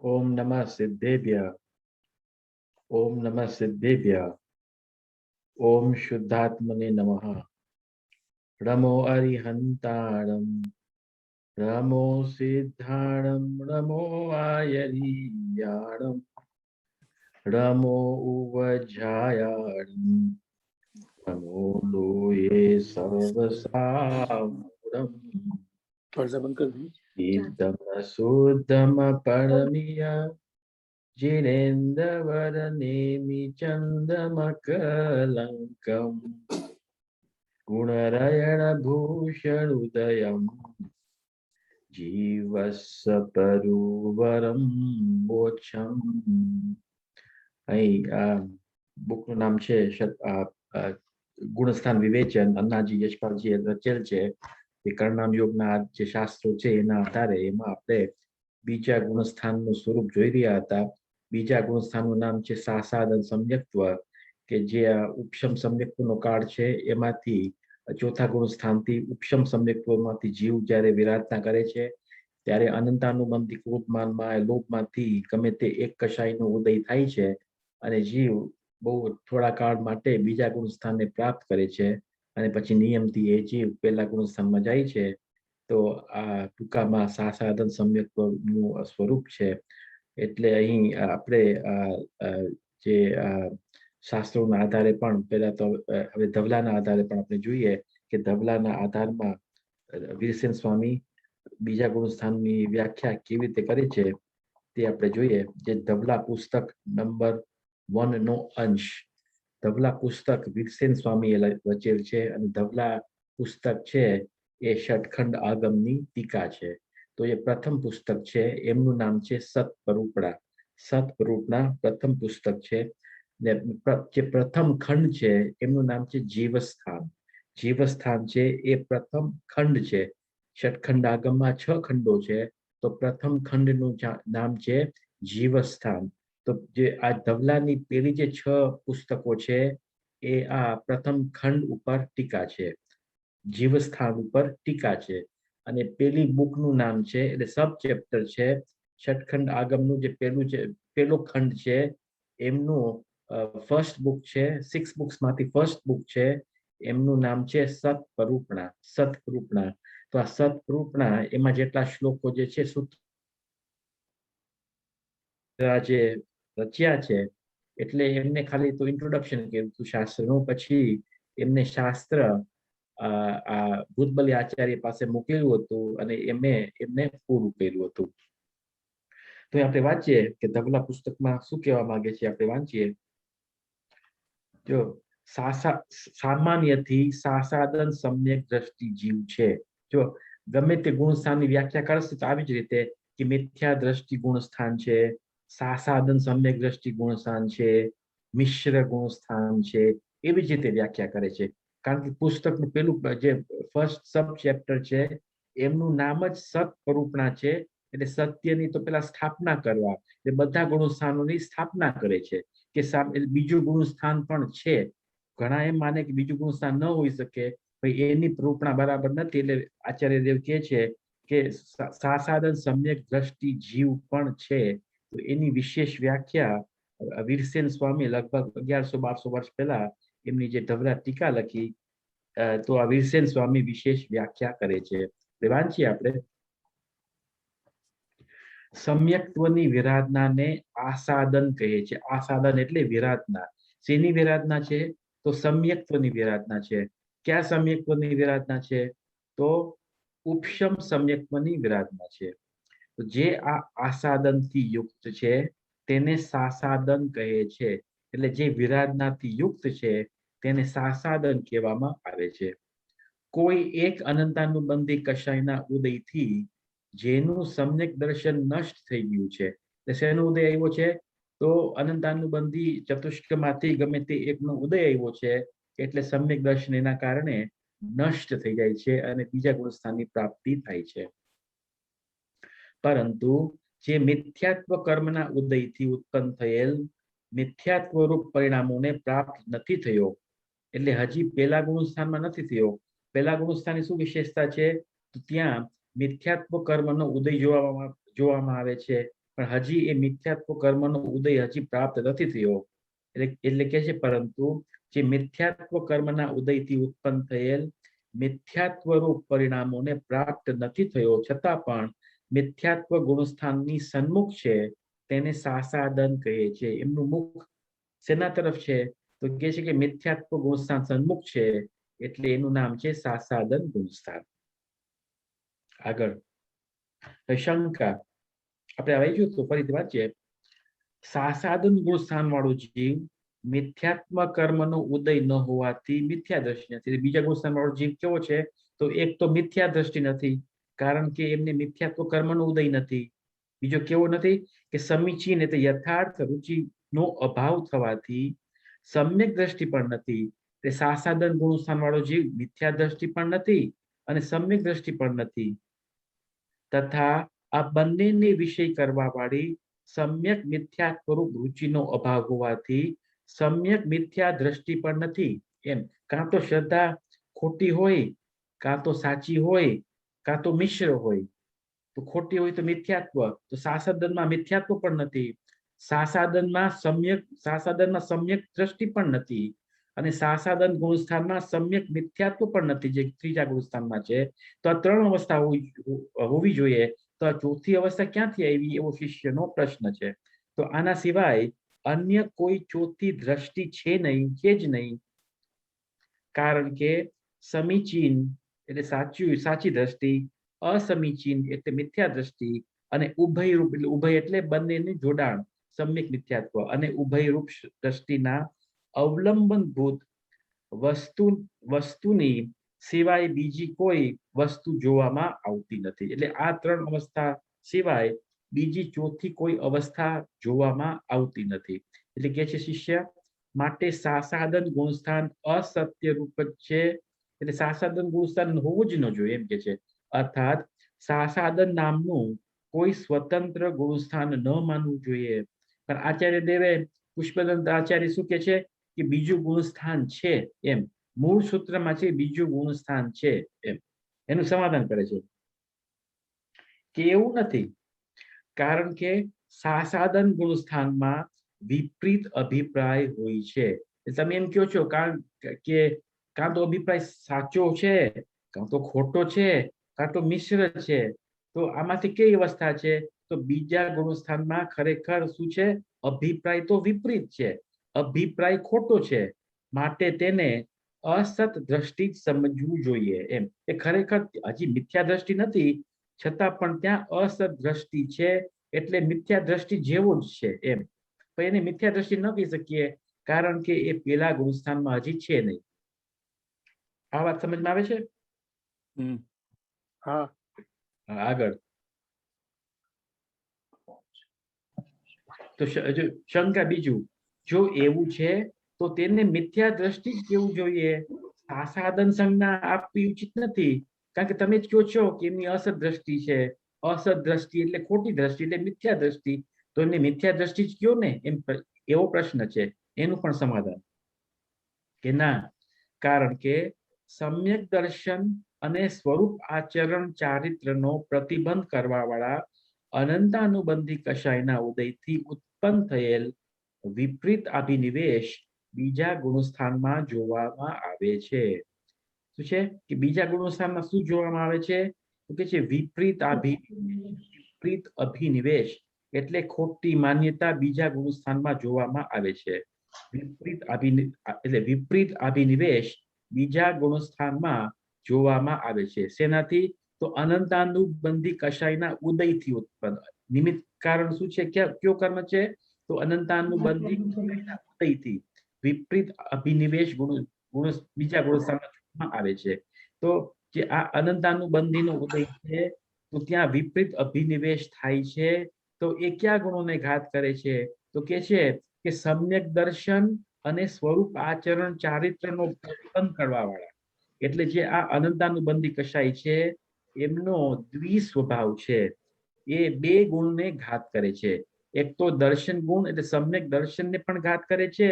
ओम नमः सिद्धेभ्य। ओम नमः सिद्धेभ्य। ओम शुद्धात्मने नमः। नमो अरिहंताणं, नमो सिद्धाणं, नमो आयरीयाणं, नमो उवज्झायाणं, नमो लोये सर्वसाम्पूर्णम्। थोड़ा बंद कर दी। सिद्धम शुद्धम परमिय जिनेन्द्रवरनेमि चन्दमकलङ्कम् गुणरयणभूषणोदयम् जीवस्य परुवरं मोक्षम्। અહીં બુકનું નામ છે ગુણસ્થાન વિવેચન, અન્નાજી યશપાલજીએ રચેલ છે. એ કર્ણનામ યોગના જે શાસ્ત્રો છે એના આધારે એમાં આપણે બીજા ગુણસ્થાનનું સ્વરૂપ જોઈ રહ્યા હતા. બીજા ગુણસ્થાનનું નામ છે સાસાદન સમ્યક્ત્વ, કે જે ઉપશમ સમ્યક્ત્વનો કાળ છે એમાંથી ચોથા ગુણસ્થાનથી ઉપશમ સમ્યક્ત્વમાંથી જીવ જ્યારે વિરાધના કરે છે ત્યારે અનંતાનુબંધી ક્રોધમાનમાં લોભમાંથી ગમે તે એક કશાયનો ઉદય થાય છે અને જીવ બહુ થોડા કાળ માટે બીજા ગુણસ્થાનને પ્રાપ્ત કરે છે અને પછી નિયમથી એ જીવ પહેલા ગુણસ્થાનમાં જાય છે. તો આ ટૂંકામાં સાસાદન સમ્યક્ત્વનું સ્વરૂપ છે. એટલે અહીં આપણે જે શાસ્ત્રોના આધારે પણ પહેલા તો હવે ધવલાના આધારે પણ આપણે જોઈએ કે ધવલાના આધારમાં વીરસેન સ્વામી બીજા ગુણસ્થાનની વ્યાખ્યા કેવી રીતે કરી છે તે આપણે જોઈએ. જે ધવલા પુસ્તક નંબર 1 નો અંશ ધવલા પુસ્તક વીરસેન સ્વામીએ રચેલ છે અને ધવલા પુસ્તક છે એ ષટખંડ આગમની ટીકા છે. તો એ પ્રથમ પુસ્તક છે, એમનું નામ છે સતપરૂપણા. સતપરૂપણા પ્રથમ પુસ્તક છે. જે પ્રથમ ખંડ છે એમનું નામ છે જીવસ્થાન. જીવસ્થાન છે એ પ્રથમ ખંડ છે. ષટખંડ આગમમાં 6 ખંડો છે, તો પ્રથમ ખંડનું નામ છે જીવસ્થાન. તો જે આ ધવલાની પેલી જે 6 પુસ્તકો છે એ આ પ્રથમ ખંડ ઉપર ટીકા છે, જીવસ્થાન ઉપર ટીકા છે. અને પેલી બુકનું નામ છે એટલે સબ ચેપ્ટર છે ષટખંડ આગમનું જે પેલો ખંડ છે એમનું ફર્સ્ટ બુક છે, 6 બુક્સમાંથી ફર્સ્ટ બુક છે, એમનું નામ છે સતપરૂપણા. સતપરૂપણા. તો આ સતપરૂપણા એમાં જેટલા શ્લોકો જે છે જે રચ્યા છે એટલે એમને ખાલી તો ઇન્ટ્રોડક્શન કર્યું હતું શાસ્ત્રનું, પછી એમને શાસ્ત્ર આ ભૂતબલી આચાર્ય પાસે મૂકેલું હતું અને એમને પૂરું કર્યું હતું. તો આપણે વાંચીએ કે ધવલા પુસ્તકમાં શું કહેવા માંગે છે. આપણે વાંચીએ. જો સામાન્યથી સાસાદન સમ્યક દ્રષ્ટિ જીવ છે. જો ગમે તે ગુણસ્થાનની વ્યાખ્યા કરશે તો આવી જ રીતે કે મિથ્યા દ્રષ્ટિ ગુણસ્થાન છે, સાસાદન સમ્યક દ્રષ્ટિ ગુણસ્થાન છે, મિશ્ર ગુણસ્થાન છે, એવી જ રીતે વ્યાખ્યા કરે છે. કારણ કે પુસ્તકનું પેલું જે ફર્સ્ટ સબ ચેપ્ટર છે એમનું નામ જ સતપરૂપણા છે. એટલે સત્યની તો પેલા સ્થાપના કરવા, એટલે બધા ગુણસ્થાનોની સ્થાપના કરે છે કે બીજું ગુણસ્થાન પણ છે. ઘણા એમ માને કે બીજું ગુણસ્થાન ન હોઈ શકે, ભાઈ એની પ્રૂપણા બરાબર નથી. એટલે આચાર્ય દેવ કહે છે કે સાસાદન સમ્યક દ્રષ્ટિ જીવ પણ છે. તો એની વિશેષ વ્યાખ્યા વીરસેન સ્વામી લગભગ 1100-1200 વર્ષ પહેલા એમની જે ધવલા ટીકા લખી, તો આ વીરસેન સ્વામી વિશેષ વ્યાખ્યા કરે છે. વાંચીએ આપણે. સમ્યક્ત્વની વિરાધનાને આસાદન કહે છે. આસાદન એટલે વિરાધના. શેની વિરાધના છે? તો સમ્યક્ત્વની વિરાધના છે. ક્યાં સમ્યક્ત્વની વિરાધના છે? તો ઉપશમ સમ્યક્ત્વની વિરાધના છે. તો જે આ આસાદનથી યુક્ત છે તેને સાસાદન કહે છે. એટલે જે વિરાધનાથી યુક્ત છે તેને સાસાદન કહેવામાં આવે છે. કોઈ એક અનંતાનુબંધી કશાયના ઉદયથી જેનું સમ્યક દર્શન નષ્ટ થઈ ગયું છે. શેનો ઉદય આવ્યો છે? તો અનંતાનુબંધી ચતુષ્કમાંથી ગમે તે એકનો ઉદય આવ્યો છે એટલે સમ્યક દર્શન એના કારણે નષ્ટ થઈ જાય છે અને બીજા ગુણસ્થાનની પ્રાપ્તિ થાય છે. પરંતુ જે મિથ્યાત્વ કર્મના ઉદયથી ઉત્પન્ન થયેલ મિથ્યાત્વ રૂપ પરિણામોને પ્રાપ્ત નથી થયો, એટલે હજી પહેલા ગુણસ્થાનમાં નથી થયો. પહેલા ગુણસ્થાનની શું વિશેષતા છે? તો ત્યાં મિથ્યાત્વ કર્મનો ઉદય જોવામાં આવે છે પણ હજી એ મિથ્યાત્વ કર્મનો ઉદય હજી પ્રાપ્ત નથી થયો. એટલે કે છે પરંતુ જે મિથ્યાત્વ કર્મના ઉદયથી ઉત્પન્ન થયેલ મિથ્યાત્વ રૂપ પરિણામોને પ્રાપ્ત નથી થયો છતાં પણ મિથ્યાત્વ ગુણસ્થાનની સન્મુખ છે તેને સાસાદન કહે છે. એમનું મુખ શેના તરફ છે? તો કહે છે કે મિથ્યાત્વ ગુણસ્થાન સન્મુખ છે એટલે એનું નામ છે સાસાદન ગુણસ્થાન. આગળ શંકા આપણે આવી ગયું તો ફરીથી વાંચીએ. સાસાદન ગુણસ્થાન વાળો જીવ મિથ્યાત્મ કર્મનો ઉદય ન હોવાથી મિથ્યા દ્રષ્ટિ નથી. બીજા ગુણસ્થાન વાળો જીવ કેવો છે? તો એક તો મિથ્યા દ્રષ્ટિ નથી કારણ કે એમને મિથ્યાત્વ કર્મનો ઉદય નથી. બીજો કેવો નથી કે સમીચીન એટલે યથાર્થ રુચિનો અભાવ થવાથી સમ્યક દ્રષ્ટિ પણ નથી. તે સાસાદન ગુણસ્થાન વાળો જીવ મિથ્યા દ્રષ્ટિ પણ નથી અને સમ્યક દ્રષ્ટિ પણ નથી તથા આ બંનેને વિષય કરવા વાળી સમ્યક મિથ્યા સ્વરૂપ રુચિનો અભાવ હોવાથી સમ્યક મિથ્યા દ્રષ્ટિ પણ નથી. એમ કાં તો શ્રદ્ધા ખોટી હોય, કાં તો સાચી હોય, કાં તો મિશ્ર હોય. તો ખોટી હોય તો મિથ્યાત્વ, તો સાસાદનમાં મિથ્યાત્વ પણ નથી, સાસાદનમાં સમ્યક દ્રષ્ટિ પણ નથી અને સાસાદન ગુણસ્થાનમાં સમ્યક મિથ્યાત્વ પણ નથી જે ત્રીજા ગુણસ્થાનમાં છે. તો આ ત્રણ અવસ્થા હોવી જોઈએ. તો આ ચોથી અવસ્થા ક્યાંથી આવી એવો શિષ્યનો પ્રશ્ન છે. તો આના સિવાય અન્ય કોઈ ચોથી દ્રષ્ટિ છે જ નહીં કારણ કે સમીચીન એટલે સાચી દ્રષ્ટિ, અસમીચીન એટલે મિથ્યા દ્રષ્ટિ અને ઉભયરૂપ એટલે ઉભય એટલે બંનેનું જોડાણ સમ્યક મિથ્યાત્વ અને ઉભયરૂપ દ્રષ્ટિના અવલંબનભૂત વસ્તુની સિવાય બીજી કોઈ વસ્તુ જોવામાં આવતી નથી. એટલે આ ત્રણ અવસ્થા સિવાય બીજી ચોથી કોઈ અવસ્થા જોવામાં આવતી નથી. એટલે કે છે શિષ્ય માટે સાસાદન ગુણસ્થાન અસત્ય રૂપ જ છે. એટલે સાસાદન ગુણસ્થાન હોવું જ ન જોઈએ એમ કે છે. અર્થાત સાસાદન નામનું કોઈ સ્વતંત્ર ગુણસ્થાન ન માનવું જોઈએ. પણ આચાર્ય દેવે પુષ્પદંત આચાર્ય શું કે છે કે બીજું ગુણસ્થાન છે. એમ મૂળ સૂત્રમાં છે બીજું ગુણસ્થાન છે એમ એનું સમાધાન કરે છે કે એવું નથી કારણ કે સાસાદન ગુણસ્થાનમાં વિપરીત અભિપ્રાય હોય છે. તમે એમ કહો છો કે કાં તો અભિપ્રાય સાચો છે, કાં તો ખોટો છે, કાં તો મિશ્ર છે. તો આમાંથી કઈ અવસ્થા છે? તો બીજા ગુણસ્થાનમાં ખરેખર શું છે? અભિપ્રાય તો વિપરીત છે, અભિપ્રાય ખોટો છે, માટે તેને અસત દ્રષ્ટિ સમજવું જોઈએ. એમ એ ખરેખર હજી મિથ્યા દ્રષ્ટિ નથી છતાં પણ ત્યાં અસત દ્રષ્ટિ છે એટલે મિથ્યા દ્રષ્ટિ જેવો જ છે એમ. પણ એને મિથ્યા દ્રષ્ટિ ન કહી શકીએ કારણ કે એ પેલા ગુણસ્થાનમાં હજી છે નહીં. આ વાત સમજમાં આવે છે? હા. આગળ તો શંકા બીજું, જો એવું છે તો તેને મિથ્યા દ્રષ્ટિ જ કેવું જોઈએ, સાસાદન સંજ્ઞા આપવી ઉચિત નથી. કારણ કે તમે જ કહો છો કે એમની અસત દ્રષ્ટિ છે. અસત દ્રષ્ટિ એટલે ખોટી દ્રષ્ટિ એટલે મિથ્યા દ્રષ્ટિ. તો એમને મિથ્યા દ્રષ્ટિ જ કયો ને એમ એવો પ્રશ્ન છે. એનું પણ સમાધાન કે ના, કારણ કે સમ્યક દર્શન અને સ્વરૂપ આચરણ ચારિત્રનો પ્રતિબંધ કરવા વાળા અનંતાનુબંધી કષાયના ઉદયથી ઉત્પન્ન થયેલ વિપરીત અભિનિવેશ બીજા ગુણસ્થાનમાં જોવામાં આવે છે. શું છે કે બીજા ગુણસ્થાનમાં શું જોવામાં આવે છે? તો કે છે વિપરીત અભિનિવેશ એટલે ખોટી માન્યતા બીજા ગુણસ્થાનમાં જોવામાં આવે છે. વિપરીત અભિનિવેશ બીજા ગુણસ્થાનમાં જોવામાં આવે છે. શેનાથી? તો અનંતાનુબંધી કષાયના ઉદયથી ઉત્પન્ન. નિમિત્ત કારણ શું છે? કયો કર્મ છે? તો અનંતાનુબંધી ઉદયથી વિપરીત અભિનિવેશ બીજા ગુણસ્થાનમાં આવે છે. તો જે આ અનંતાનુબંધીનો ઉદય છે તો ત્યાં વિપરીત અભિનિવેશ થાય છે. તો એ કયા ગુણોને ઘાત કરે છે? તો કે છે કે સમ્યક દર્શન અને સ્વરૂપ આચરણ ચારિત્રનો પ્રતિબંધ કરવા વાળા. એટલે જે આ અનંતાનુબંધી કષાય છે એમનો દ્વિ સ્વભાવ છે. એ બે ગુણને ઘાત કરે છે. એક તો દર્શન ગુણ એટલે સમ્યક દર્શનને પણ ઘાત કરે છે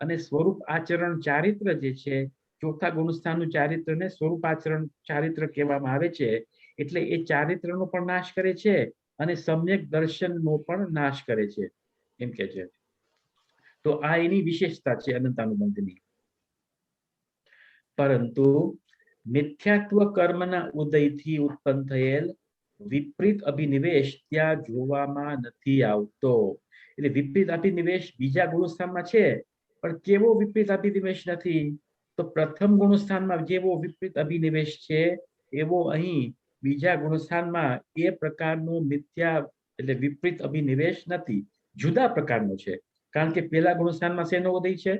અને સ્વરૂપ આચરણ ચારિત્ર જે છે ચોથા ગુણસ્થાનનું ચારિત્રને સ્વરૂપ આચરણ ચારિત્ર કહેવામાં આવે છે. એટલે એ ચારિત્રનો પણ નાશ કરે છે અને સમ્યક દર્શનનો પણ નાશ કરે છે એમ કે છે. તો આ એની વિશેષતા છે અનંતાનુબંધની. પરંતુ મિથ્યાત્વ કર્મના ઉદયથી ઉત્પન્ન થયેલ વિપરીત અભિનિવેશ ત્યાં જોવામાં નથી આવતો. એટલે વિપરીત અભિનિવેશ બીજા ગુણસ્થાનમાં છે, પણ કેવો વિપરીત અભિનિવેશ નથી? તો પ્રથમ ગુણસ્થાનમાં જેવો વિપરીત અભિનિવેશ છે એવો અહીં બીજા ગુણસ્થાનમાં એ પ્રકારનો મિથ્યા એટલે વિપરીત અભિનિવેશ નથી, જુદા પ્રકારનો છે. કારણ કે પેલા ગુણસ્થાનમાં શેનો ઉદય છે?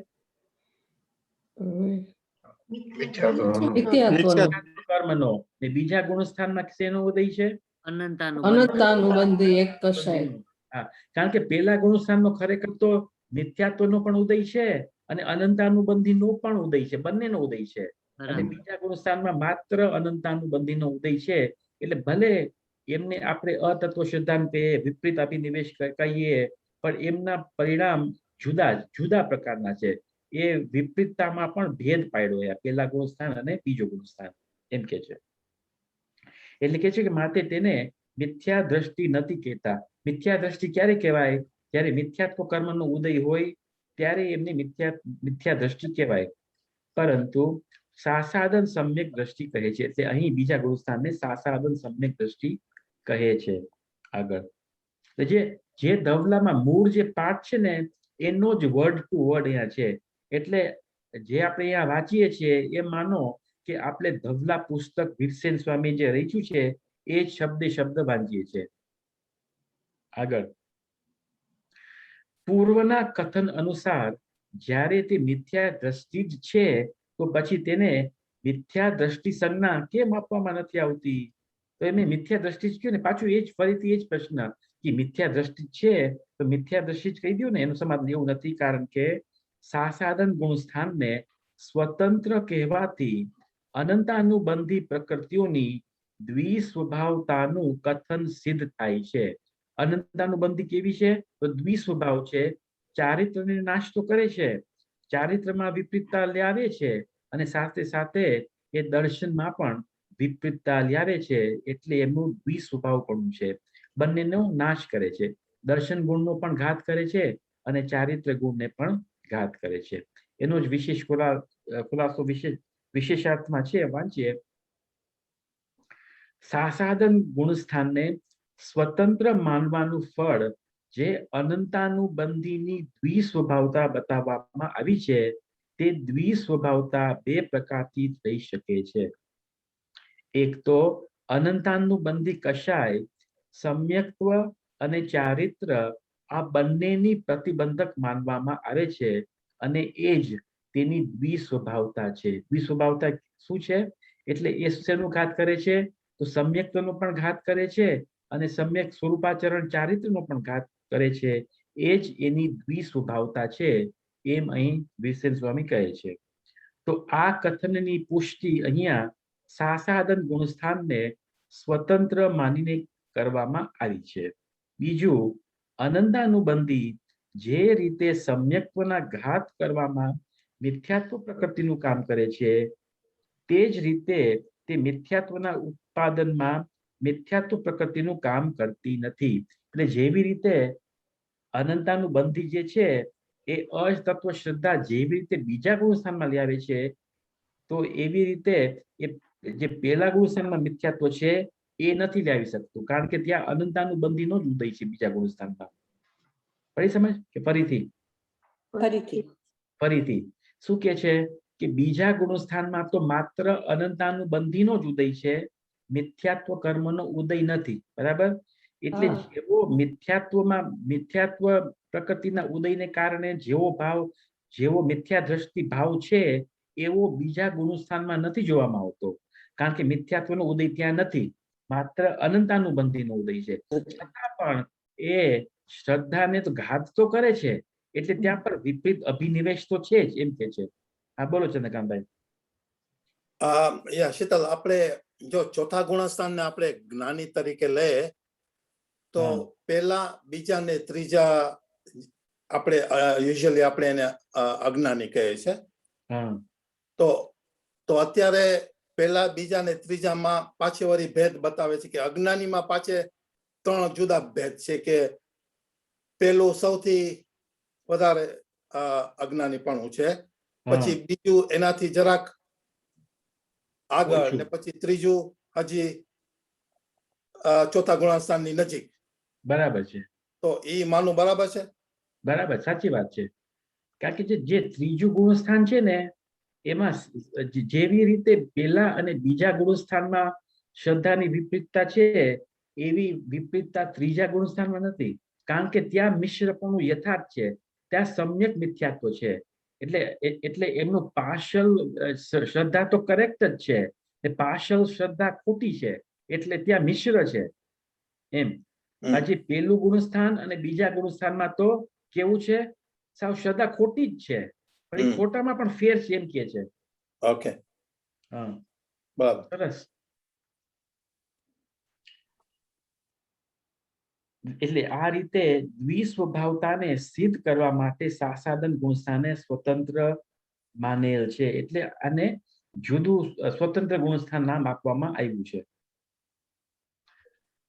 કર્મનો. ને બીજા ગુણસ્થાનમાં શેનો ઉદય છે? અનંતાનુબંધી એક કશાય. હા, કારણ કે પેલા ગુણસ્થાનનો ખરેખર તો મિથ્યાત્વનો પણ ઉદય છે અને અનંતાનુબંધીનો પણ ઉદય છે, બંનેનો ઉદય છે. અને બીજા ગુણસ્થાનમાં માત્ર અનંતાનુબંધીનો ઉદય છે. એટલે ભલે એમને આપણે અતત્વ સિદ્ધાંતે વિપરીત અભિનિવેશ કહીએ, પણ એમના પરિણામ જુદા પ્રકારના છે. એ વિપરીતતામાં પણ ભેદ પાડ્યો પેલા ગુણસ્થાન અને બીજો ગુણસ્થાન એમ કે છે. એટલે કે છે કે માટે તેને મિથ્યા દ્રષ્ટિ નથી કહેતા. મિથ્યા દ્રષ્ટિ ક્યારે કહેવાય? જ્યારે મિથ્યાત્વ કર્મનો ઉદય હોય ત્યારે એમને મિથ્યા દ્રષ્ટિ કહેવાય. પરંતુ સાસાદન સમ્યક દ્રષ્ટિ કહે છે. એટલે અહીં બીજા ગુણસ્થાનને સાસાદન સમ્યક દ્રષ્ટિ કહે છે. આગળ જે ધવલામાં મૂળ જે પાઠ છે ને એનો જ વર્ડ ટુ વર્ડ અહીંયા છે. એટલે જે આપણે અહીંયા વાંચીએ છીએ એ માનો કે આપણે ધવલા પુસ્તક વીરસેન સ્વામી જે રચ્યું છે એ શબ્દ વાંચીએ છીએ. આગળ પૂર્વના કથન અનુસાર જ્યારે તે મિથ્યા દ્રષ્ટિ જ છે તો પછી તેને મિથ્યા દ્રષ્ટિ સંજ્ઞા કેમ આપવામાં નથી આવતી? તો એમને મિથ્યા દ્રષ્ટિ જ કહ્યું ને. પાછું એ જ ફરીથી એ જ પ્રશ્ન કે મિથ્યા દ્રષ્ટિ છે તો મિથ્યા દ્રષ્ટિ જ કહી દો ને. એનું સમાધાન એવું નથી, કારણ કે સાસાદન ગુણસ્થાનને સ્વતંત્ર કહેવાથી અનંતાનુબંધી પ્રકૃતિઓની દ્વિસ્વભાવતાનું કથન સિદ્ધ થાય છે. અનંતાનુબંધી કેવી છે? તો દ્વિસ્વભાવ છે. ચારિત્રને નાશ તો કરે છે, ચારિત્રમાં વિપરીતતા લાવે છે અને સાથે સાથે એ દર્શનમાં પણ વિપરીતતા લાવે છે. એટલે એમનું દ્વિસ્વભાવપણું છે, બંનેનો નાશ કરે છે. દર્શન ગુણનો પણ ઘાત કરે છે અને ચારિત્ર ગુણને પણ ઘાત કરે છે. એનો જ વિશેષ ખુલાસો વિશેષાર્થમાં છે, વાંચીએ. સાસાદન ગુણસ્થાનને સ્વતંત્ર માનવાનું ફળ જે અનંતાનુબંધીની દ્વિસ્વભાવતા બતાવવામાં આવી છે તે દ્વિસ્વભાવતા બે પ્રકારથી થઈ શકે છે. એક તો અનંતાનુબંધી કશાય સમ્યક્ત્વ અને ચારિત્ર આ બંનેની પ્રતિબંધક માનવામાં આવે છે અને એ જ તેની દ્વિસ્વભાવતા છે. દ્વિસ્વભાવતા શું છે? એટલે એ શેનો ઘાત કરે છે? તો સમ્યક્ત્વનો પણ ઘાત કરે છે અને સમ્યક સ્વરૂપાચરણ ચારિત્રનો પણ ઘાત કરે છે. એ જ એની દ્વિસ્વભાવતા છે એમ અહીં વીરસેન સ્વામી કહે છે. તો આ કથનની પુષ્ટિ અહીંયા સાસાદન ગુણસ્થાનને સ્વતંત્ર માનીને કરવામાં આવી છે. બીજું, અનંતાનુબંધી જે રીતે સમ્યક્ત્વના ઘાત કરવામાં મિથ્યાત્વ પ્રકૃતિનું કામ કરે છે તે જ રીતે તે મિથ્યાત્વના ઉત્પાદનમાં મિથ્યાત્વ પ્રકૃતિનું કામ કરતી નથી. એટલે જેવી રીતે અનંતાનુબંધી જે છે એ અતત્વ શ્રદ્ધા જેવી રીતે બીજા ગુણસ્થાનમાં લાવે છે, તો એવી રીતે એ જે પહેલા ગુણસ્થાનમાં મિથ્યાત્વ છે એ નથી લાવી શકતું, કારણ કે ત્યાં અનંતાનુબંધીનો જ ઉદય છે બીજા ગુણસ્થાનમાં. પડી સમજ કે ફરીથી શું કે છે કે બીજા ગુણસ્થાનમાં તો માત્ર અનંતાનુબંધીનો જ ઉદય છે, મિથ્યાત્વ કર્મનો ઉદય નથી. બરાબર? એટલે જેવો મિથ્યાત્વ પ્રકૃતિના ઉદયને કારણે જેવો મિથ્યા દ્રષ્ટિ ભાવ છે એવો બીજા ગુણસ્થાનમાં નથી જોવામાં આવતો, કારણ કે મિથ્યાત્વનો ઉદય ત્યાં નથી, માત્ર અનંતાનુબંધીનો ઉદય છે. છતાં પણ એ શ્રદ્ધાને તો ઘાત તો કરે છે, એટલે ત્યાં પર વિપરીત અભિનિવેશ તો છે જ એમ કે છે. હા, બોલો ચંદ્રકાંતભાઈ. શીતલ, આપણે જો ચોથા ગુણસ્થાનને આપણે જ્ઞાની તરીકે લે તો પહેલા, બીજા ને ત્રીજા આપણે યુઝ્યુઅલી આપણે એને અજ્ઞાની કહે છે. તો અત્યારે પહેલા, બીજા ને ત્રીજામાં પાછી વળી ભેદ બતાવે છે કે અજ્ઞાનીમાં પાછે ત્રણ જુદા ભેદ છે કે પેલું સૌથી વધારે અજ્ઞાનીપણું છે, પછી બીજું એનાથી જરાક આગળ, ને પછી ત્રીજું હજી ચોથા ગુણસ્થાનની નજીક. બરાબર છે. તો એ માનવું બરાબર છે? બરાબર, સાચી વાત છે. કારણ કે જે ત્રીજું ગુણસ્થાન છે ને, એમાં જેવી રીતે પેલા અને બીજા ગુણસ્થાનમાં શ્રદ્ધાની વિપરીતતા છે, એવી વિપરીતતા ત્રીજા ગુણસ્થાનમાં નથી. કારણ કે ત્યાં મિશ્રપણું યથાર્થ છે, ત્યાં સમ્યક મિથ્યાત્વ છે. એટલે એમનું પાર્શલ શ્રદ્ધા તો કરેક્ટ જ છે, એ પાર્શલ શ્રદ્ધા ખોટી છે, એટલે ત્યાં મિશ્ર છે એમ. હજી પેલું ગુણસ્થાન અને બીજા ગુણસ્થાનમાં તો કેવું છે, સાવ શ્રદ્ધા ખોટી જ છે, પણ એ ખોટામાં પણ ફેર છે એમ કે છે. ઓકે, હા, બરાબર. સરસ. એટલે આ રીતે દ્વિસ્વભાવતાને સિદ્ધ કરવા માટે સાસાદન ગુણસ્થાને સ્વતંત્ર માનેલ છે. એટલે આને જુદું સ્વતંત્ર ગુણસ્થાન નામ આપવામાં આવ્યું છે.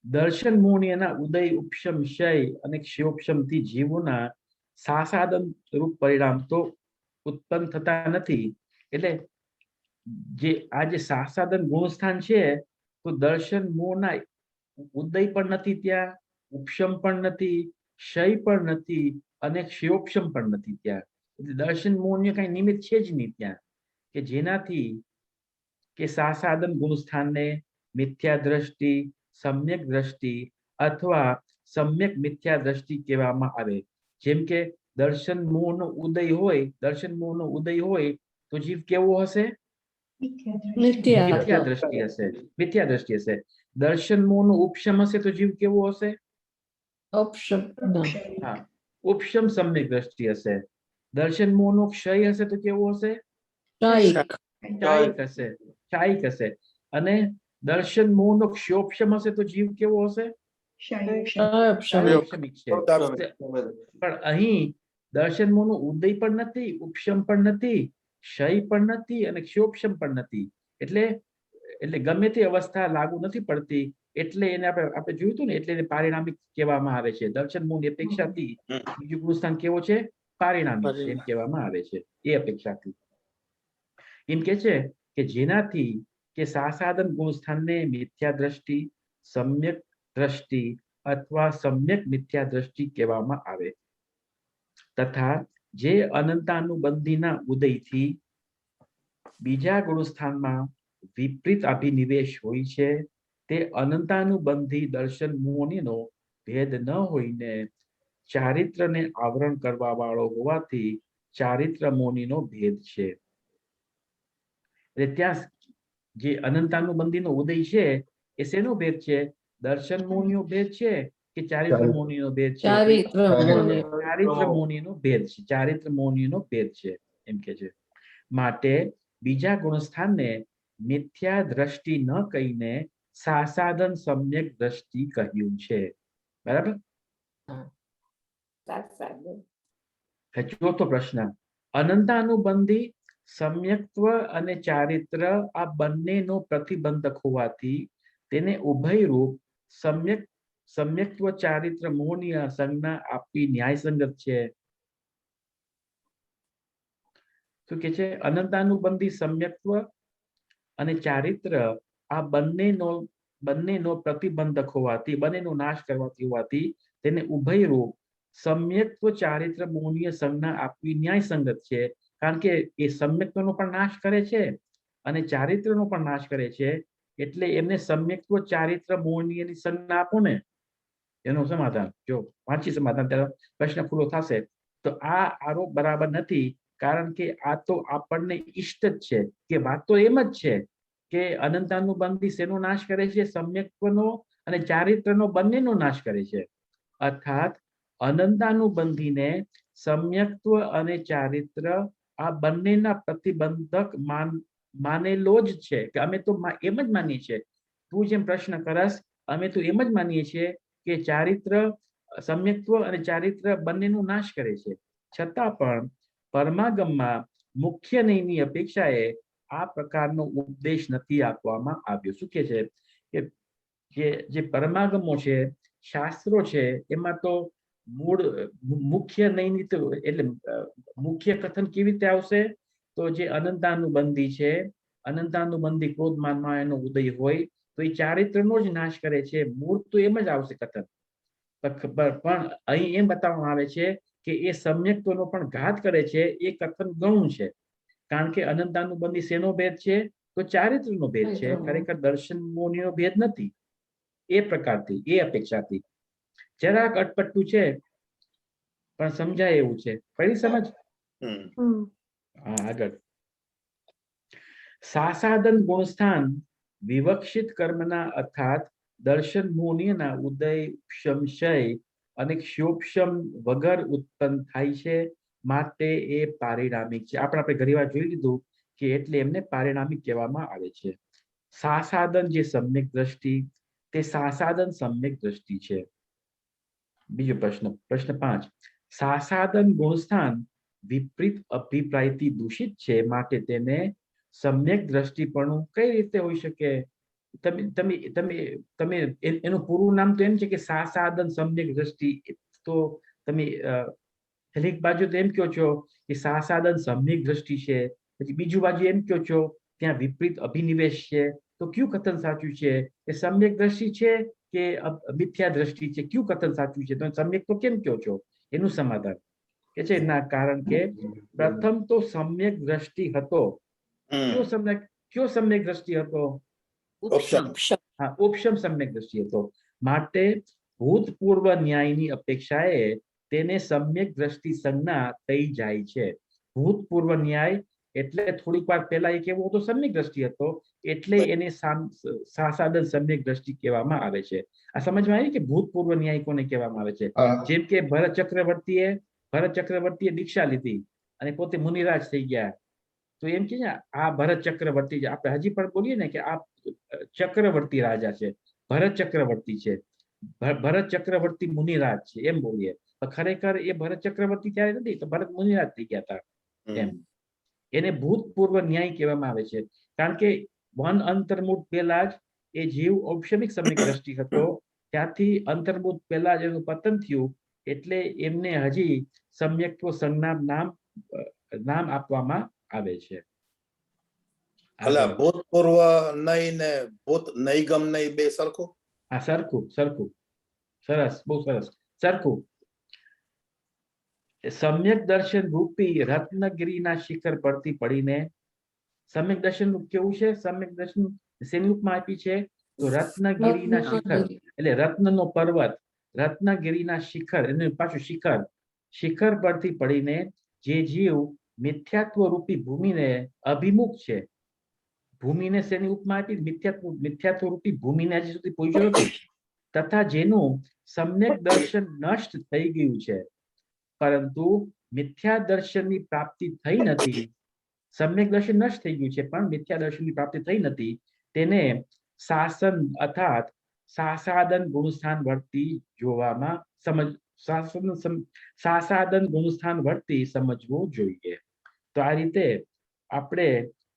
દર્શન મૂળના ઉદય ઉપશમ ક્ષય અને ક્ષયોપશમથી જીવોના સાસાદન રૂપ પરિણામ તો ઉત્પન્ન થતા નથી. એટલે આ જે સાસાદન ગુણસ્થાન છે, તો દર્શન મૂળના ઉદય પણ નથી, ત્યાં ઉપશમ પણ નથી, ક્ષય પણ નથી, અને ક્ષયોપશમ પણ નથી ત્યાં. એટલે દર્શન મૂળને કઈ નિમિત્ત છે જ નહીં ત્યાં, કે જેનાથી કે સાસાદન ગુણસ્થાનને મિથ્યા દ્રષ્ટિ, સમ્યક દ્રષ્ટિ અથવા સમ્યક મિથ્યા દ્રષ્ટિ કહેવામાં આવે. જેમ કે દર્શન મૂળનો ઉદય હોય, દર્શન મૂળનો ઉદય હોય તો જીવ કેવો હશે? મિથ્યા દ્રષ્ટિ હશે, મિથ્યા દ્રષ્ટિ હશે. દર્શન મૂળનો ઉપશમ હશે તો જીવ કેવો હશે? હા, ઉપશમ સમ્યક દ્રષ્ટિ હશે. દર્શન મૂળનો ક્ષય હશે તો કેવો હશે? ચાયિક હશે, ચાયિક હશે. અને દર્શન મૂળનો ક્ષયોપશમ હશે તો જીવ કેવો હશે? ક્ષમિક છે. પણ અહીં દર્શન મૂળનો ઉદય પણ નથી, ઉપશમ પણ નથી, ક્ષય પણ નથી, અને ક્ષયોપશમ પણ નથી. એટલે ગમે તે અવસ્થા લાગુ નથી પડતી, એટલે એને આપણે જોયું હતું ને, એટલે એને પારિણામિક કહેવામાં આવે છે. દર્શન મૂળની અપેક્ષાથી બીજું ગુણસ્થાન કેવો છે? પારિણામિક એમ કહેવામાં આવે છે. એ અપેક્ષાથી એમ કે છે કે જેનાથી કે સાસાદન ગુણસ્થાનને મિથ્યા દ્રષ્ટિ, સમ્યક દ્રષ્ટિ અથવા સમ્યક મિથ્યા દ્રષ્ટિ કહેવામાં આવે. તથા જે અનંતાનુબંધીના ઉદયથી બીજા ગુણસ્થાનમાં વિપરીત અભિનિવેશ હોય છે, તે અનંતાનુબંધી દર્શન મૂળનો ભેદ ન હોઈને ચારિત્રને આવરણ કરવા વાળો હોવાથી ચારિત્ર મૂળનો ભેદ છે. એટલે ત્યાં જે અનંતાનુબંધીનો ઉદય છે, એ શેનો ભેદ છે? દર્શન મૂળનો ભેદ છે કે ચારિત્ર મૂળનો ભેદ છે? ચારિત્ર મૂળનો ભેદ છે. ચારિત્ર મૂળનો ભેદ છે એમ કે છે. માટે બીજા ગુણસ્થાનને મિથ્યા દ્રષ્ટિ ન કહીને સાસાદન સમ્યક દ્રષ્ટિ કહ્યું છે. બરાબર. ચોથો પ્રશ્ન, અનંતાનુબંધી સમ્યક્ત્વ અને ચારિત્ર આ બંનેનો પ્રતિબંધક હોવાથી તેને ઉભયરૂપ સમ્યક્ત્વ ચારિત્ર મૂળની સંજ્ઞા આપવી ન્યાયસંગત છે. શું કે છે? અનંતાનુબંધી સમ્યક્ત્વ અને ચારિત્ર આ બંનેનો પ્રતિબંધક હોવાથી, બંનેનો નાશ કરવાથી હોવાથી તેને ઉભયરૂપ સમ્યક્ત્વ ચારિત્ર મૂળની સંજ્ઞા આપવી ન્યાયસંગત છે. કારણ કે એ સમ્યક્ત્વનો પણ નાશ કરે છે અને ચારિત્રનો પણ નાશ કરે છે. એટલે એમને સમ્યક્ત્વ ચારિત્ર મૂળની સંજ્ઞા આપો ને, એનું સમાધાન જો વાંચી સમાધાન ત્યારે પ્રશ્ન ખુલ્લો થશે. તો આ આરોપ બરાબર નથી, કારણ કે આ તો આપણને ઈષ્ટ જ છે, કે વાત તો એમ જ છે કે અનંતાનુબંધી શેનો નાશ કરે છે? સમ્યક્ત્વનો અને ચારિત્રનો બંનેનો નાશ કરે છે. અર્થાત અનંતાનુબંધીને સમ્યક્ત્વ અને ચારિત્ર આ બંનેના પ્રતિબંધક માનેલો જ છે, કે અમે તો એમ જ માનીએ છીએ. તું જેમ પ્રશ્ન કરસ, અમે તો એમ જ માનીએ છીએ કે ચારિત્ર, સમ્યક્ત્વ અને ચારિત્ર બંનેનો નાશ કરે છે. છતાં પણ પરમાગમમાં મુખ્ય નયની અપેક્ષાએ આ પ્રકારનો ઉપદેશ નથી આપવામાં આવ્યો. શું કે છે કે જે પરમાગમો છે, શાસ્ત્રો છે એમાં તો મૂળ મુખ્ય નૈમિત એટલે મુખ્ય કથન કેવી રીતે આવશે? તો જે અનંતાનુબંધી છે, અનંતાનુબંધી ક્રોધમાનમાં એનો ઉદય હોય તો એ ચારિત્રનો જ નાશ કરે છે. મૂળ તો એમ જ આવશે કથન. પણ અહીં એમ બતાવવામાં આવે છે કે એ સમ્યક્તોનો પણ ઘાત કરે છે. એ કથન ગૌણ છે, કારણ કે અનંતાનુબંધી શેનો ભેદ છે? તો ચારિત્રનો ભેદ છે, ખરેખર દર્શન મોહનીનો ભેદ નથી. એ પ્રકારથી, એ અપેક્ષાથી જરાક અટપટું છે, પણ સમજાય એવું છે. પડી સમજ? હા, આગળ. સાસાદન ગુણસ્થાન વિવક્ષિત કર્મના અર્થાત દર્શન મોહનીયના ઉદય, સંશય અને ક્ષોભશમ વગર ઉત્પન્ન થાય છે, માટે એ પારિણામિક છે. આપણે ઘણી વાર જોઈ લીધું કે એટલે એમને પારિણામિક કહેવામાં આવે છે. સાસાદન જે સમ્યક દ્રષ્ટિ, તે સાસાદન સમ્યક દ્રષ્ટિ છે. બીજો પ્રશ્ન, પ્રશ્ન 5. સાસાદન ગુણસ્થાન વિપરીત અભિપ્રાયથી દૂષિત છે, માટે તેને સમ્યક દ્રષ્ટિપણું કઈ રીતે હોઈ શકે? તમે એનું પૂરું નામ તો એમ છે કે સાસાદન સમ્યક દ્રષ્ટિ. તો તમે એક બાજુ તો એમ કહો છો કે સાસાદન સમ્યક દ્રષ્ટિ છે, પછી બીજું બાજુ એમ કહો છો ત્યાં વિપરીત અભિનિવેશ છે. તો કયું કથન સાચું છે? એ સમ્યક દ્રષ્ટિ છે કે મિથ્યા દ્રષ્ટિ છે? કયું કથન સાચું છે? તમે સમ્યક તો કેમ કહો છો? એનું સમાધાન કે છે ના, કારણ કે પ્રથમ તો સમ્યક દ્રષ્ટિ હતો. કયો સમ્યક દ્રષ્ટિ હતો? હા, ઉપશમ સમ્યક દ્રષ્ટિ હતો. માટે ભૂતપૂર્વ ન્યાયની અપેક્ષાએ તેને સમ્યક દ્રષ્ટિ સંજ્ઞા થઈ જાય છે. ભૂતપૂર્વ ન્યાય એટલે થોડીક વાર પહેલા એ કેવો હતો? સમ્યક દ્રષ્ટિ હતો, એટલે એને સાસાદન સમ્યક દ્રષ્ટિ કહેવામાં આવે છે. આ સમજમાં આવી કે ભૂતપૂર્વ ન્યાય કોને કહેવામાં આવે છે? જેમ કે ભરત ચક્રવર્તીએ દીક્ષા લીધી અને પોતે મુનિરાજ થઈ ગયા. તો એમ કે આ ભરત ચક્રવર્તી, આપણે હજી પણ બોલીએ ને કે આ ચક્રવર્તી રાજા છે, ભરત ચક્રવર્તી છે, ભરત ચક્રવર્તી મુનિરાજ છે, એમ બોલીએ. ખરેખર એ ભરત ચક્રવર્તી ત્યારે નથી, તો ભરત મુનિરાજ થઈ ગયા હતા. એમ એને ભૂતપૂર્વ ન્યાય કહેવામાં આવે છે, કારણ કે વન અંતર્મુખ પહેલા જ એ જીવ ઔપશમિક સમ્યક દ્રષ્ટિ હતો. ત્યાંથી અંતર્મુખ પહેલા જ એનું પતન થયું, એટલે એમને હજી સમ્યક્ત્વ સંજ્ઞા નામ આપવામાં આવે છે. ભૂતપૂર્વ નહીં ને ભૂત નૈગમ નહીં, બે સરખું? હા, સરખું. સરસ, બહુ સરસ, સરખું. સમ્યક દર્શન રૂપી રત્નગીરીના શિખર પરથી પડીને, સમ્યક દર્શન કેવું છે? સમ્યક દર્શન શેની ઉપમા આપી છે? તો રત્નગીરીના શિખર, એટલે રત્નનો પર્વત, રત્નગીરીના શિખર, એનું પાછું શિખર પરથી પડીને જે જીવ મિથ્યાત્વ રૂપી ભૂમિને અભિમુખ છે. ભૂમિને શેની ઉપમા આપી? મિથ્યાત્વ રૂપી ભૂમિને હજી સુધી પહોંચ્યો નથી, તથા જેનું સમ્યક દર્શન નષ્ટ થઈ ગયું છે, પરંતુ મિથ્યા દર્શનની પ્રાપ્તિ થઈ નથી. સમ્યક દર્શન નષ્ટ થઈ ગયું છે, પણ મિથ્યા દર્શનની પ્રાપ્તિ થઈ નથી. તેને શાસન અર્થાત સાસાદન ગુણસ્થાન વર્તી જોવામાં સાસાદન ગુણસ્થાન વર્તી સમજવું જોઈએ. તો આ રીતે આપણે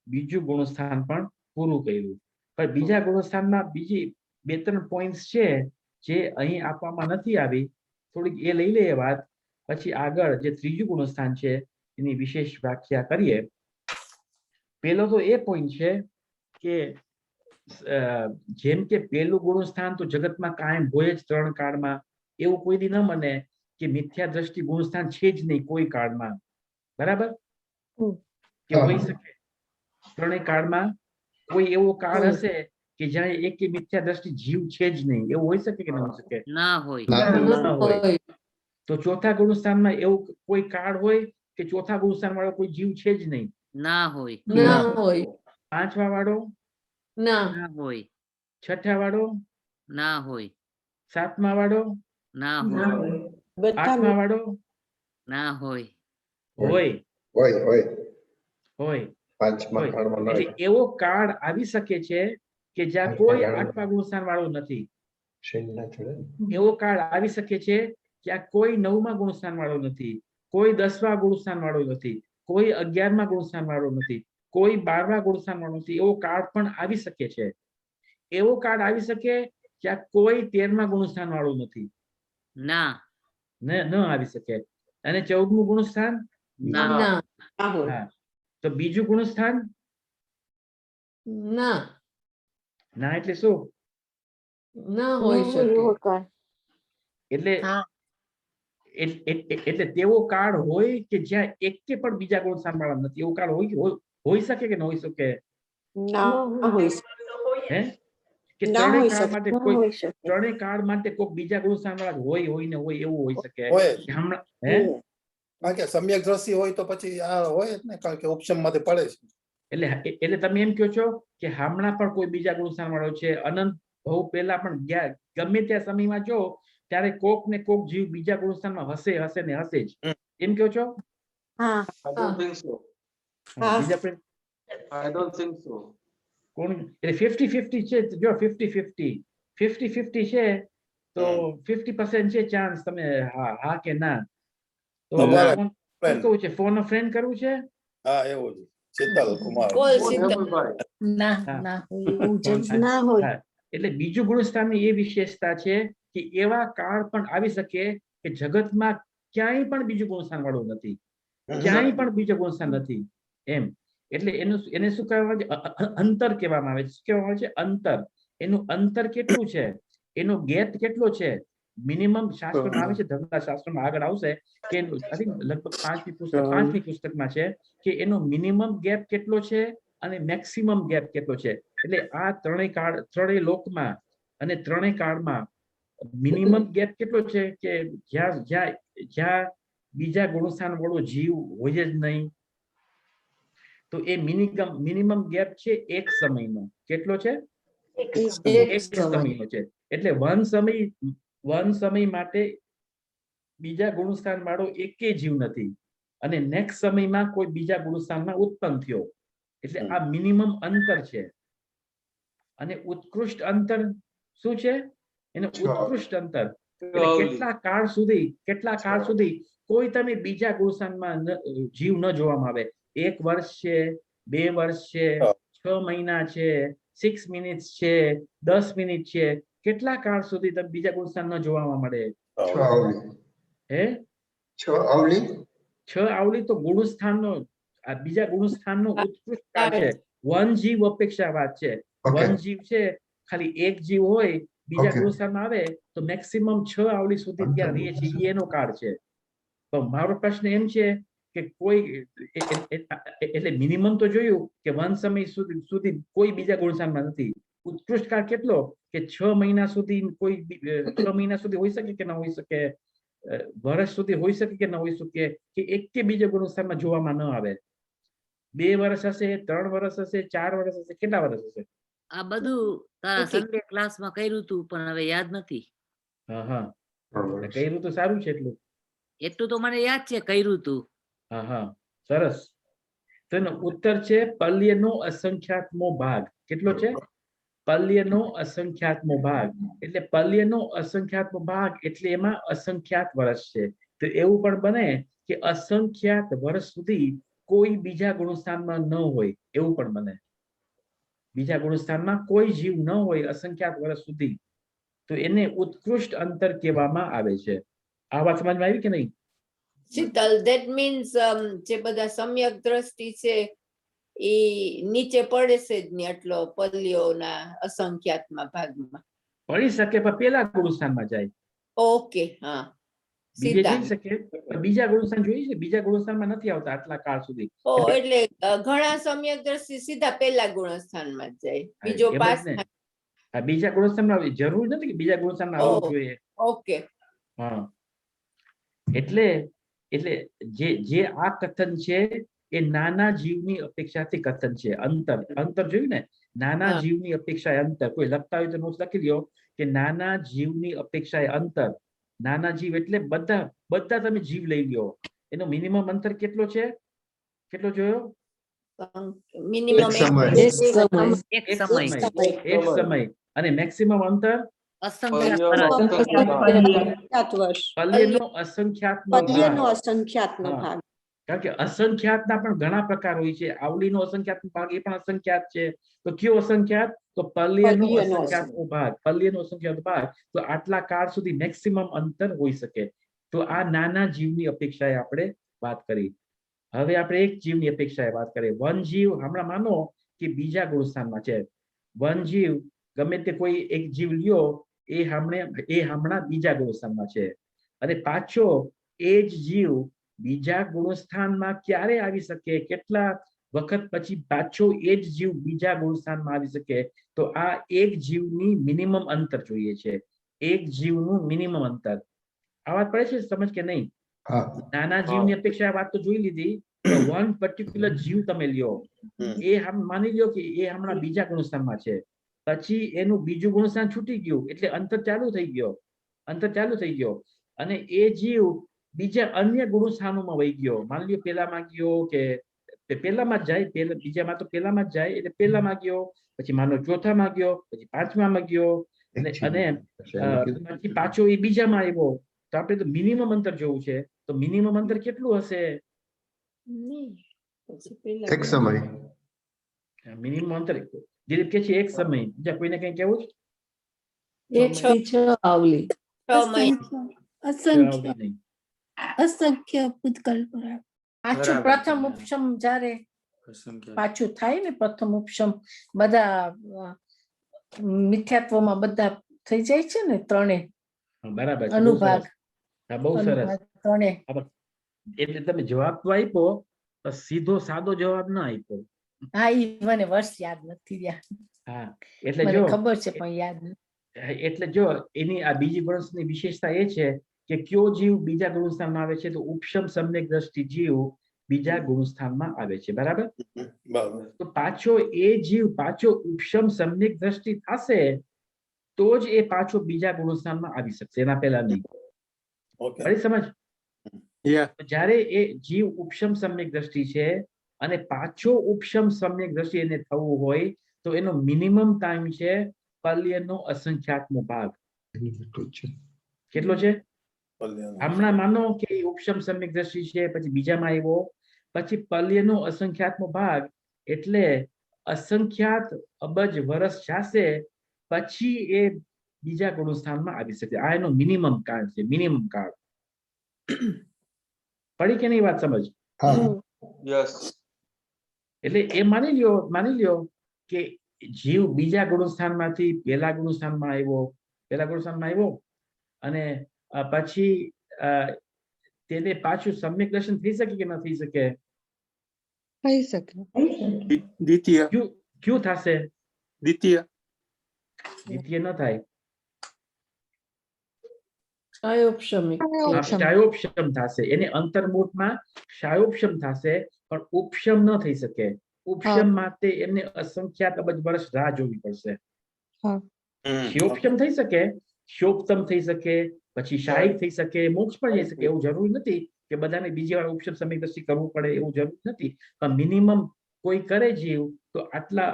બીજું ગુણસ્થાન પણ પૂરું કર્યું. પણ બીજા ગુણસ્થાનમાં બીજી 2-3 પોઈન્ટ્સ છે જે અહીં આપવામાં નથી આવી. થોડીક એ લઈ લઈએ વાત, પછી આગળ જે ત્રીજું ગુણસ્થાન છે એની વિશેષ વ્યાખ્યા કરીએ. પેલો તો એ પોઈન્ટ છે કે જેમ કે પેલું ગુણસ્થાન તો જગતમાં કાયમ હોય જ 3 કાળમાં. એવું કોઈ દી ન મને કે મિથ્યા દ્રષ્ટિ ગુણસ્થાન છે જ નહીં કોઈ કાળમાં. બરાબર? કે હોઈ શકે 3 કાળમાં કોઈ એવો કાળ હશે કે જ્યાં એક મિથ્યા દ્રષ્ટિ જીવ છે જ નહીં? એવું હોઈ શકે કે ન હોઈ શકે? ના હોય. તો ચોથા ગુણસ્થાનમાં એવું કોઈ કાળ હોય કે ચોથા ગુણસ્થાન વાળો કોઈ જીવ છે જ નહીં? ના હોય. પાંચમા વાળો? ના હોય. છઠ્ઠા વાળો? ના હોય. સાતમા વાળો? ના હોય. આઠમા વાળો? ના હોય. હોય. એટલે એવો કાળ આવી શકે છે કે જ્યાં કોઈ 8મા ગુણસ્થાન વાળો નથી. એવો કાળ આવી શકે છે જ્યાં કોઈ 9મા ગુણસ્થાન વાળો નથી, કોઈ 10મા ગુણસ્થાન વાળો નથી, કોઈ 11મા ગુણસ્થાન વાળો નથી, કોઈ 12મા ગુણસ્થાન વાળો નથી. એવો કાળ પણ આવી શકે છે. એવો કાળ આવી શકે ત્યાં કોઈ 13મા ગુણસ્થાન વાળું નથી, ના ન આવી શકે. અને 14મું ગુણસ્થાન, ના હા, તો બીજું ગુણસ્થાન ના એટલે શું? એટલે એટલે તેવો કાળ હોય કે જ્યાં એકે પણ બીજા ગુણસ્થાન વાળા નથી, એવો કાળ હોઈ શકે કે ન હોઈ શકે? હે કે ત્રણેય કાળ માટે કોઈ ત્રણેય કાળ માટે કોઈ બીજા ગુણસ્થાન વાળા હોય ને હોય એવું હોઈ શકે હોય જ. કે હમણાં હે કારણ કે સમ્યક દ્રષ્ટિ હોય તો પછી આ હોય જ ને, કારણ કે ઓપ્શન માંથી પડે છે. એટલે તમે એમ કહો છો કે હમણાં પણ કોઈ બીજા ગુણસ્થાન વાળો છે, અનંત બહુ પહેલા પણ ગમે ત્યાં સમયમાં જો ત્યારે કોક ને કોક જીવ બીજા ગુણસ્થાનમાં હશે ને હશે જ, એમ કહો છો? I don't think so. બીજા પણ I don't think so. કોણ? એટલે 50-50 છે, જો 50-50 છે તો 50% છે ચાન્સ તમે હા કે ના. તો તમારા શું friend. કહું છે? ફોન ફ્રેન્ડ કરવું છે? હા એવું જ. શીતલ કુમાર. હેમલભાઈ, હા, એટલે બીજું ગુણસ્થાનની એ વિશેષતા છે કે એવા કાળ પણ આવી શકે કે જગતમાં ક્યાંય પણ બીજું ગુણસ્થાન વાળું નથી, ક્યાંય પણ બીજું ગુણસ્થાન નથી એમ. એટલે એને શું કહેવામાં આવે છે? અંતર કહેવામાં આવે છે. શું કહેવામાં આવે છે? અંતર. એનું અંતર કેટલું છે, એનો ગેપ કેટલો છે, મિનિમમ શાસ્ત્રમાં આવે છે, ધર્મના શાસ્ત્રમાં આગળ આવશે કે લગભગ 5મી પુસ્તકમાં છે કે એનો મિનિમમ ગેપ કેટલો છે અને મેક્સિમમ ગેપ કેટલો છે. એટલે આ ત્રણેય લોકમાં અને ત્રણેય કાળમાં મિનિમમ ગેપ કેટલો છે કે જ્યાં બીજા ગુણસ્થાન વાળો જીવ હોય જ નહીં. તો એ મિનિમમ ગેપ છે એક સમયનો. કેટલો છે? એક સમયનો છે. એટલે વન સમય માટે બીજા ગુણસ્થાન વાળો એકે જીવ નથી અને નેક્સ્ટ સમયમાં કોઈ બીજા ગુણસ્થાનમાં ઉત્પન્ન થયો. એટલે આ મિનિમમ અંતર છે. અને ઉત્કૃષ્ટ અંતર શું છે? એને ઉત્કૃષ્ટ અંતર એટલે કેટલા કાળ સુધી કોઈ તમે બીજા ગુણસ્થાનમાં જીવ ન જોવામાં આવે. 1 વર્ષ છે, 2 વર્ષ છે, 6 મહિના છે, 6 મિનિટ્સ છે, 10 મિનિટ છે, કેટલા કાળ સુધી તમે બીજા ગુણસ્થાન ન જોવામાં મળે? 6 આવલી તો ગુણસ્થાનનો, આ બીજા ગુણસ્થાનનો ઉત્કૃષ્ટ કાળ છે. વન જીવ અપેક્ષા વાત છે. વન જીવ છે, ખાલી એક જીવ હોય બીજા ગુણસ્થાનમાં આવે તો મેક્સિમમ 6 આવલી સુધી ત્યાં રહે છે, એનો કાળ છે. તો મારો પ્રશ્ન એમ છે કે કોઈ એટલે મિનિમમ તો જોયું કે વન સમય સુધી કોઈ બીજા ગુણસ્થાનમાં નથી. ઉત્કૃષ્ટ કાળ કેટલો કે 6 મહિના સુધી કોઈ 6 મહિના સુધી હોઈ શકે કે ન હોઈ શકે, વર્ષ સુધી હોઈ શકે કે ન હોઈ શકે કે એક કે બીજા ગુણસ્થાનમાં જોવામાં ન આવે. 2 વર્ષ હશે, 3 વર્ષ હશે, 4 વર્ષ હશે, કેટલા વર્ષ હશે? આ બધું તારા સન્ડે ક્લાસમાં કર્યું હતું પણ હવે યાદ નથી. હા કર્યું તો સારું છે. એટલું તો મને યાદ છે કર્યું હતું. હા સરસ. તો એનો ઉત્તર છે પલ્યનો અસંખ્યાતમો ભાગ. કેટલો છે? પલ્યનો અસંખ્યાતમો ભાગ. એટલે પલ્યનો અસંખ્યાતમો ભાગ એટલે એમાં અસંખ્યાત વર્ષ છે. તો એવું પણ બને કે અસંખ્યાત વર્ષ સુધી કોઈ બીજા ગુણસ્થાનમાં ન હોય, એવું પણ બને. બીજા ગુણસ્થાનમાં કોઈ જીવ ન હોય અસંખ્યાત વર્ષ સુધી, તો એને ઉત્કૃષ્ટ અંતર કહેવામાં આવે છે. આ વાત સમજમાં આવી કે નહીં? શીતલ, that means જે બધા સમ્યક દ્રષ્ટિ છે એ નીચે પડે છે જ નહીં આટલો પલ્યોના અસંખ્યાતમાં ભાગમાં. પડી શકે પણ પેલા ગુણસ્થાનમાં જાય. ઓકે, હા. બીજે જઈ શકે બીજા ગુણસ્થાન જોઈએ છે, બીજા ગુણસ્થાનમાં નથી આવતા આટલા કાળ સુધી. એટલે ઘણા સમ્યક દ્રષ્ટિ સીધા પેલા ગુણસ્થાનમાં જ જાય, બીજો પાસ. બીજા ગુણસ્થાનમાં જરૂર નથી કે બીજા ગુણસ્થાનમાં આવવું જોઈએ. ઓકે. હા, એટલે જે આ કથન છે એ નાના જીવની અપેક્ષાથી કથન છે. અંતર જોયું ને, નાના જીવની અપેક્ષાએ અંતર. કોઈ લખતા હોય તો નોટ લખી લ્યો કે નાના જીવની અપેક્ષાએ અંતર. નાના જીવ એટલે બધા તમે જીવ લઈ લ્યો, એનો મિનિમમ અંતર કેટલો છે? કેટલો જોયો? મિનિમમ એક સમય. અને મેક્સિમમ અંતર અસંખ્યાત પલ્યનો અસંખ્યાતનો ભાગ. કારણ કે અસંખ્યાતના પણ ઘણા પ્રકાર હોય છે. આવલીનો અસંખ્યાત ભાગ એ પણ અસંખ્યાત છે. તો કયો અસંખ્યાત? તો પલ્યનો પલ્યનો અસંખ્યાતનો ભાગ. પલ્યનો અસંખ્યાત ભાગ. તો આટલા કાળ સુધી મેક્સિમમ અંતર હોઈ શકે. તો આ નાના જીવની અપેક્ષાએ આપણે વાત કરી. હવે આપણે એક જીવની અપેક્ષાએ વાત કરીએ. વન જીવ હમણાં માનો કે બીજા ગુણસ્થાનમાં છે. વન જીવ ગમે તે કોઈ એક જીવ લ્યો એ હમણાં બીજા ગુણસ્થાનમાં છે. અને પાછો એ જ જીવ બીજા ગુણસ્થાનમાં ક્યારે આવી શકે? કેટલા વખત પછી પાછો એ જ જીવ બીજા ગુણસ્થાનમાં આવી શકે? તો આ એક જીવની મિનિમમ અંતર જોઈએ છે. એક જીવનું મિનિમમ અંતર. આ વાત પડે છે સમજ કે નહીં? નાના જીવની અપેક્ષા વાત તો જોઈ લીધી. વન પર્ટિક્યુલર જીવ તમે લ્યો, એ માની લ્યો કે એ હમણાં બીજા ગુણસ્થાનમાં છે. પછી એનું બીજું ગુણસ્થાન છૂટી ગયું એટલે અંતર ચાલુ થઈ ગયો. અને એ જીવ બીજા અન્ય ગુણસ્થાનોમાં વહી ગયો. માની લ્યો પેલામાં ગયો કે પેલામાં જ જાય, બીજામાં તો પેલામાં જ જાય એટલે પેલામાં ગયો, પછી માનો ચોથામાં ગયો, પછી પાંચમામાં ગયો, અને પછી પાછો એ બીજામાં આવ્યો. તો આપણે તો મિનિમમ અંતર જોવું છે. તો મિનિમમ અંતર કેટલું હશે? એક સમય. મિનિમમ અંતર દિલીપ કે છે એક સમય. બીજા કોઈને કઈ કેવું છે? એ 6 આવલી. અસંખ્ય નહીં. અસંખ્ય પૂતગલ પરાવર્તન. પાછું પ્રથમ ઉપશમ જ્યારે પાછું થાય ને, પ્રથમ ઉપશમ બધા મિથ્યાત્વમાં બધા થઈ જાય છે ને, ત્રણે બરાબર છે. અનુભાગ. હા, બહુ સરસ. ત્રણે. એટલે તમે જવાબ તો આપ્યો, સીધો સાદો જવાબ ના આપ્યો. હા, ઈ મને વર્ષ યાદ નથી રહ્યા. હા, એટલે મને જો ખબર છે પણ યાદ નથી. એટલે જો એની આ બીજી ગુણસ્થાનની વિશેષતા એ છે કે કયો જીવ બીજા ગુણસ્થાનમાં આવે છે? તો ઉપશમ સમ્યક દ્રષ્ટિ જીવ બીજા ગુણસ્થાનમાં આવે છે. બરાબર? તો પાછો એ જીવ પાછો ઉપશમ સમ્યક દ્રષ્ટિ થશે તો જ એ પાછો બીજા ગુણસ્થાનમાં આવી શકશે, એના પહેલા નહીં. બરાબર સમજ? જ્યારે એ જીવ ઉપશમ સમ્યક દ્રષ્ટિ છે અને પાછો ઉપશમ સમ્યક દ્રષ્ટિ એને થવું હોય તો એનો મિનિમમ ટાઈમ છે પલ્યનો અસંખ્યાતનો ભાગ. કેટલો છે? હમણાં માનો કે ઉપશમ સમ્યક દ્રષ્ટિ છે, પછી બીજામાં આવ્યો, પછી પલ્યનો અસંખ્યાતનો ભાગ એટલે અસંખ્યાત અબજ વર્ષ જશે પછી એ બીજા ગુણસ્થાનમાં આવી શકે. આ એનો મિનિમમ કાળ છે. મિનિમમ કાળ પડી કે નહીં વાત સમજ? Yes. એટલે એ માની લ્યો કે જીવ બીજા ગુણસ્થાનમાંથી પહેલા ગુણસ્થાનમાં આવ્યો અને પછી તેને પાછું સમ્યક દર્શન થઈ શકે કે ન થઈ શકે? થઈ શકે. દ્વિતીય. ક્યુ થશે? દ્વિતીય ન થાય. ક્ષયોપશમ થશે. એને અંતર્મુખમાં ક્ષયોપશમ થશે, પણ ઉપશમ ન થઈ શકે. ઉપશમ માટે એમને અસંખ્યાત અબજ વર્ષ રાહ જોવી પડશે. ક્ષયોપશમ થઈ શકે, ક્ષયોપતમ થઈ શકે, પછી શાયિક થઈ શકે, મોક્ષ પણ જઈ શકે. એવું જરૂરી નથી કે બધાને બીજી વાર ઉપશમ સમ્યક દ્રષ્ટિ કરવું પડે, એવું જરૂરી નથી. પણ મિનિમમ કોઈ કરે જીવ તો આટલા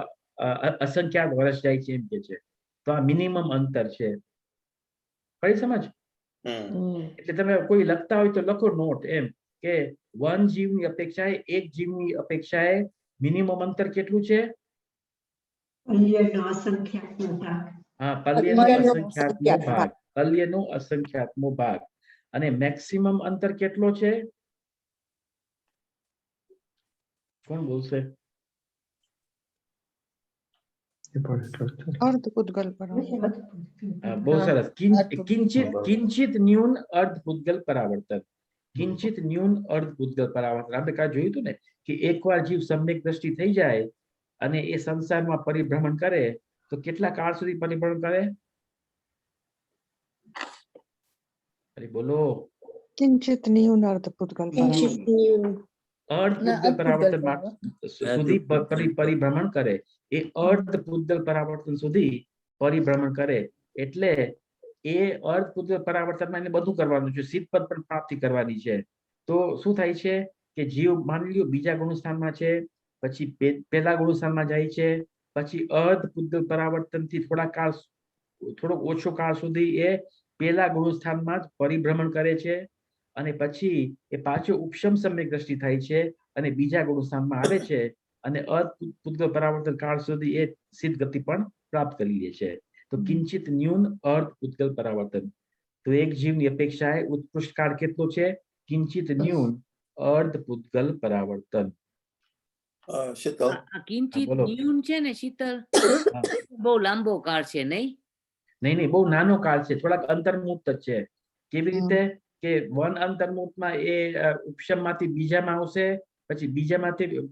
અસંખ્યાત વર્ષ જાય છે એમ કે છે. તો આ મિનિમમ અંતર છે. કઈ સમજ? એટલે તમે કોઈ લખતા હોય તો લખો નોટ એમ કે વન જીવની અપેક્ષાએ એક જીવની અપેક્ષાએ મિનિમમ અંતર કેટલું છે? હા, પલ્યનો અસંખ્યાતનો ભાગ. અને મેક્સિમમ અંતર કેટલો છે? કોણ બોલશે? અર્ધ પૂતગલ પરાવર્તન. બહુ સરસ. કિંચિત ન્યૂન અર્ધ પૂતગલ પરાવર્તન. કિંચિત ન્યૂન અર્ધ પૂતગલ પરાવર્તન. આપણે કાંઈ જોયું હતું ને કે એકવાર જીવ સમ્યક દ્રષ્ટિ થઈ જાય અને એ સંસારમાં પરિભ્રમણ કરે તો કેટલા કાળ સુધી પરિભ્રમણ કરે? બોલો. કિંચિત ન્યૂન અર્ધ પૂતગલ પરાવર્તન. અર્ધ પૂતગલ પરાવર્તન સુધી પરિભ્રમણ કરે. એ અર્ધ પૂતગલ પરાવર્તન સુધી પરિભ્રમણ કરે એટલે એ અર્ધ પૂતગલ પરાવર્તનમાં એને બધું કરવાનું છે. સિદ્ધપદ પણ પ્રાપ્તિ કરવાની છે. તો શું થાય છે કે જીવ માની લ્યો બીજા ગુણસ્થાનમાં છે, પછી પહેલા ગુણસ્થાનમાં જાય છે, પછી અર્ધ પૂતગલ પરાવર્તન થી થોડોક ઓછો કાળ સુધી એ પહેલા ગુણસ્થાનમાં જ પરિભ્રમણ કરે છે, અને પછી એ પાછો ઉપશમ સમ્યક દ્રષ્ટિ થાય છે અને બીજા ગુણસ્થાનમાં આવે છે અને અર્ધ પરાવર્તન કાળ સુધી એ સિદ્ધ ગતિ પણ પ્રાપ્ત કરી લે છે. તો કિંચિત ન્યૂન અર્ધ પૂતગલ પરાવર્તન. તો એક જીવની અપેક્ષાએ ઉત્કૃષ્ટ કાળ કેટલો છે? કિંચિત ન્યૂન અર્ધ પૂતગલ પરાવર્તન. શીતલ આ કિંચિત બોલો. ન્યૂન છે ને શીતલ, હા. બહુ લાંબો કાળ છે નહીં? નહીં, બહુ નાનો કાળ છે, થોડાક અંતર્મુક્ત જ છે. કેવી રીતે કે વન અંતર્મુક્તમાં એ ઉપશમમાંથી બીજામાં આવશે, પછી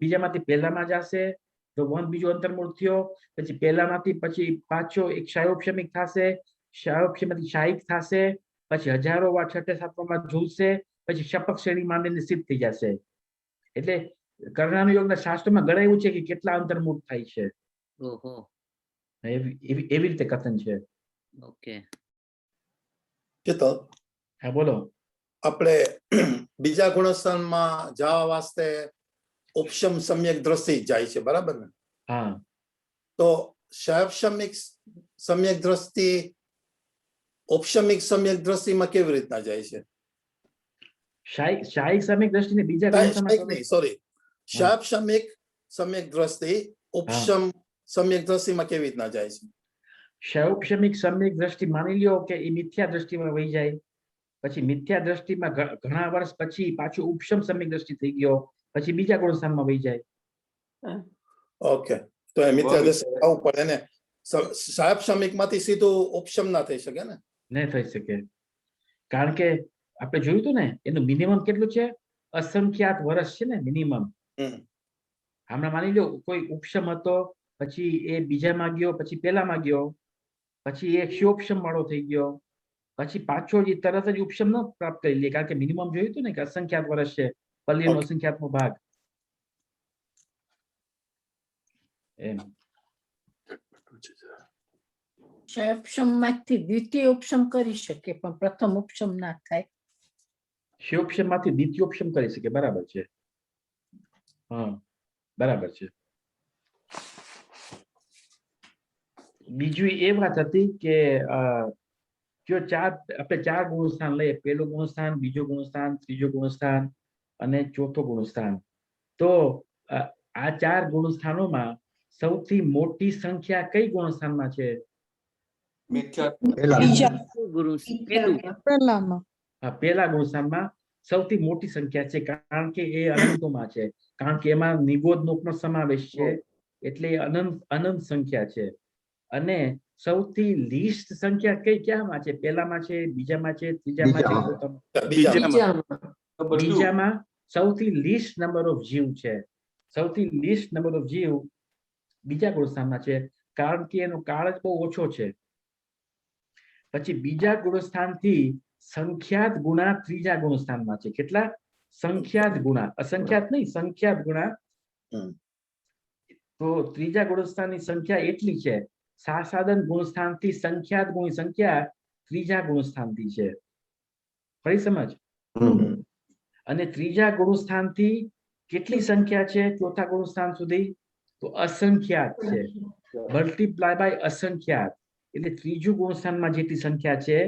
બીજામાંથી પહેલામાં જશે, તો વન બીજો અંતર્મુક્ત થયો, પછી પહેલામાંથી પછી પાછો એક ક્ષયોપશમિક થશે, ક્ષયોપશમથી શાયિક થશે, પછી હજારો વાર છઠ્ઠે સાતમામાં ઝૂલશે, પછી શપક શ્રેણી માંડીને સિદ્ધ થઈ જશે. એટલે કર્ણાનુયોગના શાસ્ત્રોમાં ગણાયું છે કે કેટલા અંતર્મુક્ત થાય છે. ઓહો, એવી રીતે કથન છે. ઓકે. શીતલ હા બોલો. આપણે બીજા ગુણસ્થાનમાં જવા વાસ્તે ઉપશમ સમ્યક દ્રષ્ટિ જાય છે, બરાબર ને? હા, તો ક્ષયોપશમિક સમ્યક દ્રષ્ટિ ઉપશમિક સમ્યક દ્રષ્ટિમાં કેવી રીતના જાય છે? શાયિક સમ્યક દ્રષ્ટિને બીજા ગુણસ્થાનમાં સોરી, ક્ષયોપશમિક સમ્યક દ્રષ્ટિ ઉપશમ સમ્યક દ્રષ્ટિમાં કેવી રીતના જાય છે? ક્ષયોપશમિક સમ્યક દ્રષ્ટિ માની લ્યો કે એ મિથ્યા દ્રષ્ટિમાં વહી જાય, પછી મિથ્યા દ્રષ્ટિમાં ઘણા વર્ષ પછી પાછું ઉપશમ સમ્યક દ્રષ્ટિ થઈ ગયો, પછી બીજા ગુણસ્થાનમાં વહી જાય. ઓકે, તો એ મિથ્યા દ્રષ્ટિ આવવું પડે ને. ક્ષયોપશમિક માંથી સીધું ઉપશમ ના થઈ શકે ને? નહીં થઈ શકે, કારણ કે આપણે જોયું હતું ને એનું મિનિમમ કેટલું છે? અસંખ્યાત વર્ષ છે ને મિનિમમ. હમણાં માની લો કોઈ ઉપશમ હતો, પછી એ બીજામાં ગયો, પછી પહેલામાં ગયો, પછી એ ક્ષયોપશમ વાળો થઈ ગયો, પછી પાછો જે તરત જ ઉપશમ ન પ્રાપ્ત કરી લે, કારણ કે મિનિમમ જોયું હતું ને કે અસંખ્યાત વર્ષ છે, પલ્લીનો અસંખ્યાતનો ભાગ. એમ ક્ષયોપશમ માંથી દ્વિતીય ઉપશમ કરી શકે પણ પ્રથમ ઉપશમ ના થાય. ક્ષયોપશમ માંથી દ્વિતીયોપશમ કરી શકે, બરાબર છે. હા, બરાબર છે. બીજું એ વાત હતી કે જો આપણે ચાર ગુણસ્થાન લઈએ, પહેલું ગુણસ્થાન, બીજું ગુણસ્થાન, ત્રીજું ગુણસ્થાન અને ચોથું ગુણસ્થાન, તો આ ચાર ગુણસ્થાનોમાં સૌથી મોટી સંખ્યા કઈ ગુણસ્થાનમાં છે? પહેલા ગુણસ્થાનમાં સૌથી મોટી સંખ્યા છે, કારણ કે એ અનંતોમાં છે, કારણ કે એમાં નિગોદનો સમાવેશ છે, એટલે અનંત સંખ્યા છે. અને સૌથી લીસ્ટ સંખ્યા ક્યાંમાં છે? પહેલામાં છે, બીજામાં છે, ત્રીજામાં છે, બીજામાં સૌથી લીસ્ટ નંબર ઓફ જીવ છે. સૌથી લીસ્ટ નંબર ઓફ જીવ બીજા ગુણસ્થાનમાં છે, કારણ કે એનો કાળ જ બહુ ઓછો છે. પછી બીજા ગુણસ્થાનથી સંખ્યાત ગુણા ત્રીજા ગુણસ્થાનમાં છે. કેટલા? સંખ્યાત ગુણા, અસંખ્યાત નહીં, સંખ્યાત ગુણા. તો ત્રીજા ગુણસ્થાનની સંખ્યા એટલી છે, સાસાદન ગુણસ્થાનથી સંખ્યાત ગુણી સંખ્યા ત્રીજા ગુણસ્થાનથી છે. ફરી સમજ. અને ત્રીજા ગુણસ્થાનથી કેટલી સંખ્યા છે ચોથા ગુણસ્થાન સુધી? તો અસંખ્યાત છે, મલ્ટીપ્લાય બાય અસંખ્યાત. એટલે ત્રીજું ગુણસ્થાનમાં જેટલી સંખ્યા છે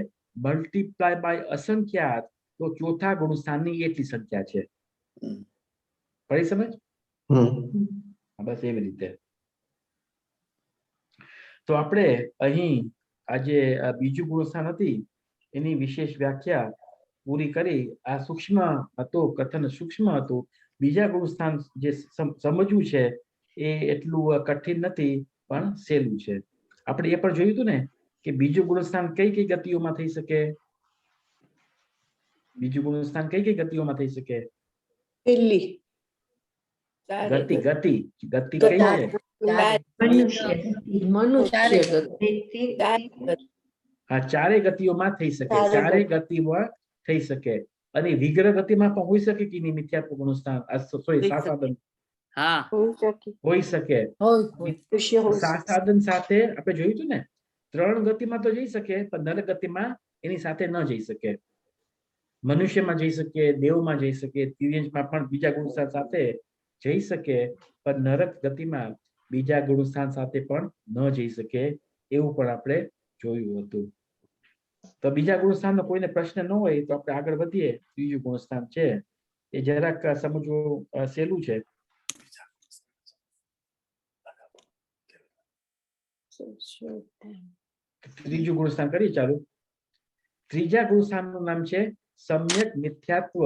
મલ્ટીપ્લાય બાય અસંખ્યાત, તો ચોથા ગુણસ્થાનની એટલી સંખ્યા છે. પડી સમજ? બસ એવી રીતે. તો આપણે અહીં આજે બીજું ગુણસ્થાન હતી એની વિશેષ વ્યાખ્યા પૂરી કરી. આ સૂક્ષ્મ હતું, કથન સૂક્ષ્મ હતું. બીજા ગુણસ્થાન જે સમજવું છે એ એટલું કઠિન નથી, પણ સહેલું છે. આપણે એ પણ જોયું હતું ને કે બીજું ગુણસ્થાન કઈ કઈ ગતિઓમાં થઈ શકે? બીજું ગુણસ્થાન કઈ કઈ ગતિઓમાં થઈ શકે? પહેલી ગતિ ગતિ ગતિ કઈ છે? હા, ચારેય ગતિઓમાં થઈ શકે, ચારેય ગતિમાં થઈ શકે. અને વિગ્રહ ગતિમાં પણ હોઈ શકે કે નહીં? મિથ્યાત્વ ગુણસ્થાન સોરી સાસાદન હોઈ શકે. સાસાદન સાથે આપણે જોયું હતું ને, ત્રણ ગતિમાં તો જઈ શકે, પણ નર ગતિમાં એની સાથે ન જઈ શકે. મનુષ્યમાં જઈ શકે, દેવમાં જઈ શકે, તિર્યંશમાં પણ બીજા ગુણસ્થાન સાથે જઈ શકે, પણ નરક ગતિમાં બીજા ગુણસ્થાન સાથે પણ ન જઈ શકે. એવું પણ આપણે જોયું હતું. તો બીજા ગુણસ્થાનનો કોઈને પ્રશ્ન ન હોય તો આપણે આગળ વધીએ. ત્રીજું ગુણસ્થાન છે એ જરાક સમજવું સહેલું છે. ત્રીજું ગુણસ્થાન કરીએ ચાલુ. ત્રીજા ગુણસ્થાનનું નામ છે સમ્યક મિથ્યાત્વ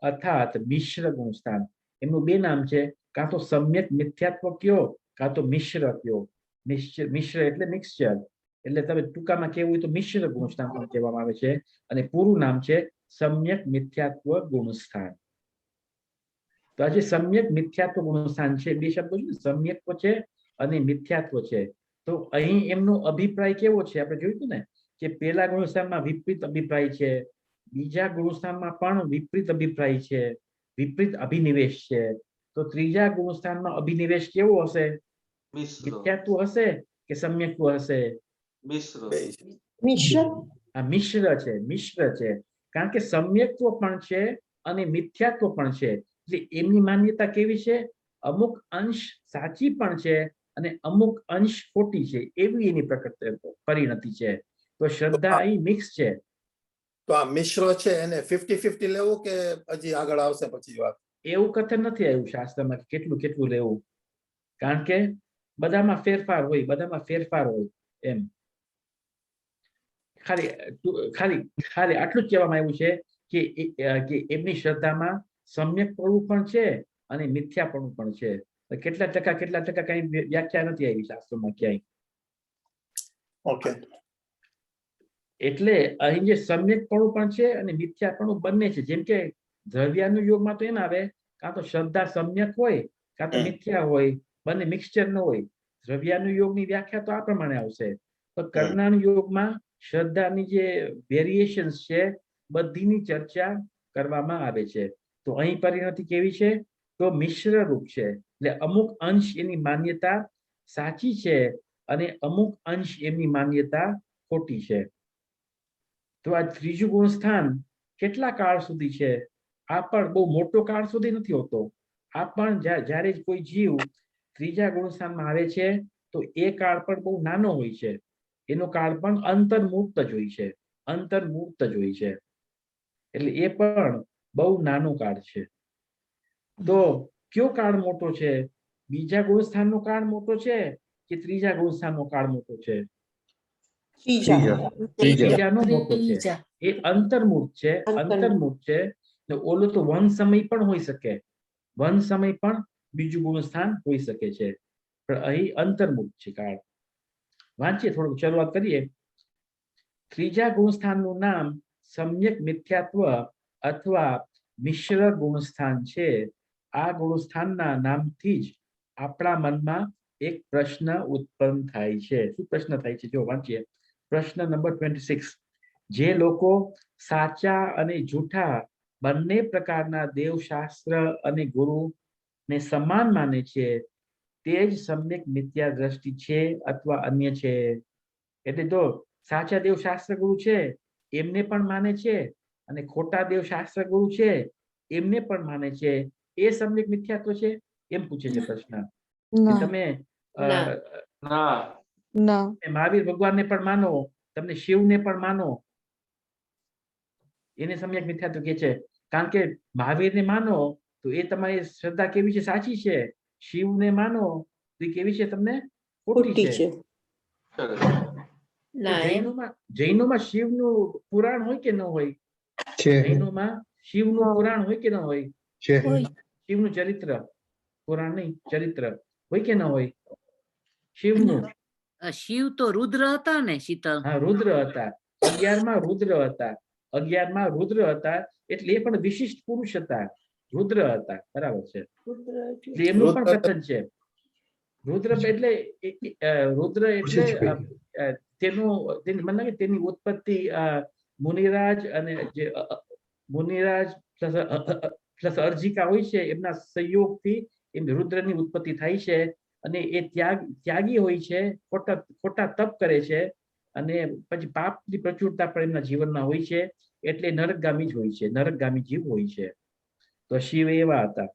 અર્થાત મિશ્ર ગુણસ્થાન. એમનું બે નામ છે, કાં તો સમ્યક મિથ્યાત્વ કયો કાં તો મિશ્ર કયો. મિશ્ર એટલે મિક્સચર, એટલે તમે ટૂંકામાં કેવું હોય તો મિશ્ર ગુણસ્થાન પણ કહેવામાં આવે છે, અને પૂરું નામ છે સમ્યક મિથ્યાત્વ ગુણસ્થાન. તો આ જે સમ્યક મિથ્યાત્વ ગુણસ્થાન છે, બે શબ્દો છે, સમ્યક્ત્વ છે અને મિથ્યાત્વ છે. તો અહીં એમનો અભિપ્રાય કેવો છે આપણે જોયું હતું ને કે પહેલા ગુણસ્થાનમાં વિપરીત અભિપ્રાય છે, બીજા ગુણસ્થાનમાં પણ વિપરીત અભિપ્રાય છે, વિપરીત અભિનિવેશ છે. તો ત્રીજા ગુણસ્થાનમાં અભિનિવેશ કેવો હશે? મિથ્યાત્વ હશે કે સમ્યક્ત્વ હશે? મિશ્ર આ મિશ્ર છે, મિશ્ર છે. કારણ કે સમ્યક્ત્વ પણ છે અને મિથ્યાત્વ પણ છે. એટલે એમની માન્યતા કેવી છે? અમુક અંશ સાચી પણ છે અને અમુક અંશ ખોટી છે, એવી એની પરિણતિ છે. તો શ્રદ્ધા અહીં મિક્સ છે. તો આ મિશ્ર છે એને 50-50 લેવું કે હજી આગળ આવશે પછી વાત? એવું કથન નથી આવ્યું શાસ્ત્રમાં કે કેટલું કેટલું લેવું, કારણ કે બધામાં ફેરફાર હોય, બધામાં ફેરફાર હોય. એમ ખાલી ખાલી ખાલી આટલું જ કહેવામાં આવ્યું છે કે એમની શ્રદ્ધામાં સમ્યકપણું પણ છે અને મિથ્યાપણું પણ છે. કેટલા ટકા કઈ વ્યાખ્યા નથી આવી શાસ્ત્રોમાં ક્યાંય. ઓકે, એટલે અહીં જે સમ્યકપણું પણ છે અને મિથ્યાપણું બંને છે. જેમ કે દ્રવ્યાનુયોગમાં તો એમ આવે કાં તો શ્રદ્ધા સમ્યક હોય કાં તો મિથ્યા હોય, બંને મિક્સચર ન હોય. દ્રવ્યાનુયોગની વ્યાખ્યા તો આ પ્રમાણે આવશે. તો કર્ણાનુયોગમાં શ્રદ્ધાની જે વેરિએશન્સ છે બધીની ચર્ચા કરવામાં આવે છે. તો અહીં પરિણતિ કેવી છે? તો મિશ્ર રૂપ છે. એટલે અમુક અંશ એની માન્યતા સાચી છે અને અમુક અંશ એમની માન્યતા ખોટી છે. તો આ ત્રીજું ગુણસ્થાન કેટલા કાળ સુધી છે? આ પણ બહુ મોટો કાળ સુધી નથી હોતો. આ પણ જ્યારે કોઈ જીવ ત્રીજા ગુણસ્થાનમાં આવે છે તો એ કાળ પણ બહુ નાનો હોય છે. એનો કાળ પણ અંતર્મુક્ત જ હોય છે, અંતર્મુક્ત જ હોય છે. એટલે એ પણ બહુ નાનો કાળ છે. તો કયો કાળ મોટો છે? બીજા ગુણસ્થાનનો કાળ મોટો છે કે ત્રીજા ગુણસ્થાનનો કાળ મોટો છે? ત્રીજાનો મોટો છે. એ અંતર્મુક્ત છે, અંતર્મુક્ત છે. ઓલું તો વન સમય પણ હોઈ શકે, વન સમય પણ બીજું ગુણસ્થાન હોઈ શકે છે, પણ અહીં અંતર્મુક્ત છે કાળ. વાંચીએ, થોડુંક શરૂઆત કરીએ. ત્રીજા ગુણસ્થાનનું નામ સમ્યક મિથ્યાત્વ અથવા મિશ્ર ગુણસ્થાન છે. આ ગુણસ્થાનના નામથી જ આપણા મનમાં એક પ્રશ્ન ઉત્પન્ન થાય છે. શું પ્રશ્ન થાય છે? જો વાંચીએ. પ્રશ્ન નંબર 26. જે લોકો સાચા અને જૂઠા બંને પ્રકારના દેવશાસ્ત્ર અને ગુરુને સમાન માને છે તે જ સમ્યક મિથ્યા દ્રષ્ટિ છે અથવા અન્ય છે. એટલે જો સાચા દેવશાસ્ત્ર ગુરુ છે એમને પણ માને છે અને ખોટા દેવશાસ્ત્ર ગુરુ છે એમને પણ માને છે, એ સમ્યક મિથ્યાત્વ છે? એમ પૂછે છે પ્રશ્ન. તમે મહાવીર ભગવાનને પણ માનો, તમને શિવને પણ માનો, એને સમ્યક મિથ્યાત્વ કે છે. કારણ કે મહાવીરને માનો તો એ તમારી શ્રદ્ધા કેવી છે? સાચી છે. શિવને માનો તો એ કેવી છે? તમને ખોટી છે. જૈનોમાં શિવનું પુરાણ હોય કે ન હોય? જૈનોમાં શિવનું પુરાણ હોય કે ન હોય? શિવનું ચરિત્ર, પુરાણ નહીં, ચરિત્ર હોય કે ન હોય? શિવનું શિવ તો રુદ્ર હતા ને, શીતલ? હા, રુદ્ર હતા. 11માં રુદ્ર હતા. 11માં રુદ્ર હતા એટલે એ પણ વિશિષ્ટ પુરુષ હતા, રુદ્ર હતા. બરાબર છે. એમનું પણ કથન છે. રુદ્ર એટલે તેની ઉત્પત્તિ મુનિરાજ અને જે મુનિરાજ પ્લસ અર્જિકા હોય છે એમના સંયોગથી રુદ્રની ઉત્પત્તિ થાય છે. અને એ ત્યાગી હોય છે, ખોટા તપ કરે છે અને પછી પાપની પ્રચુરતા પણ એમના જીવનમાં હોય છે, એટલે નરકગામી જ હોય છે, નરકગામી જીવ હોય છે. તો શિવ એવા હતા.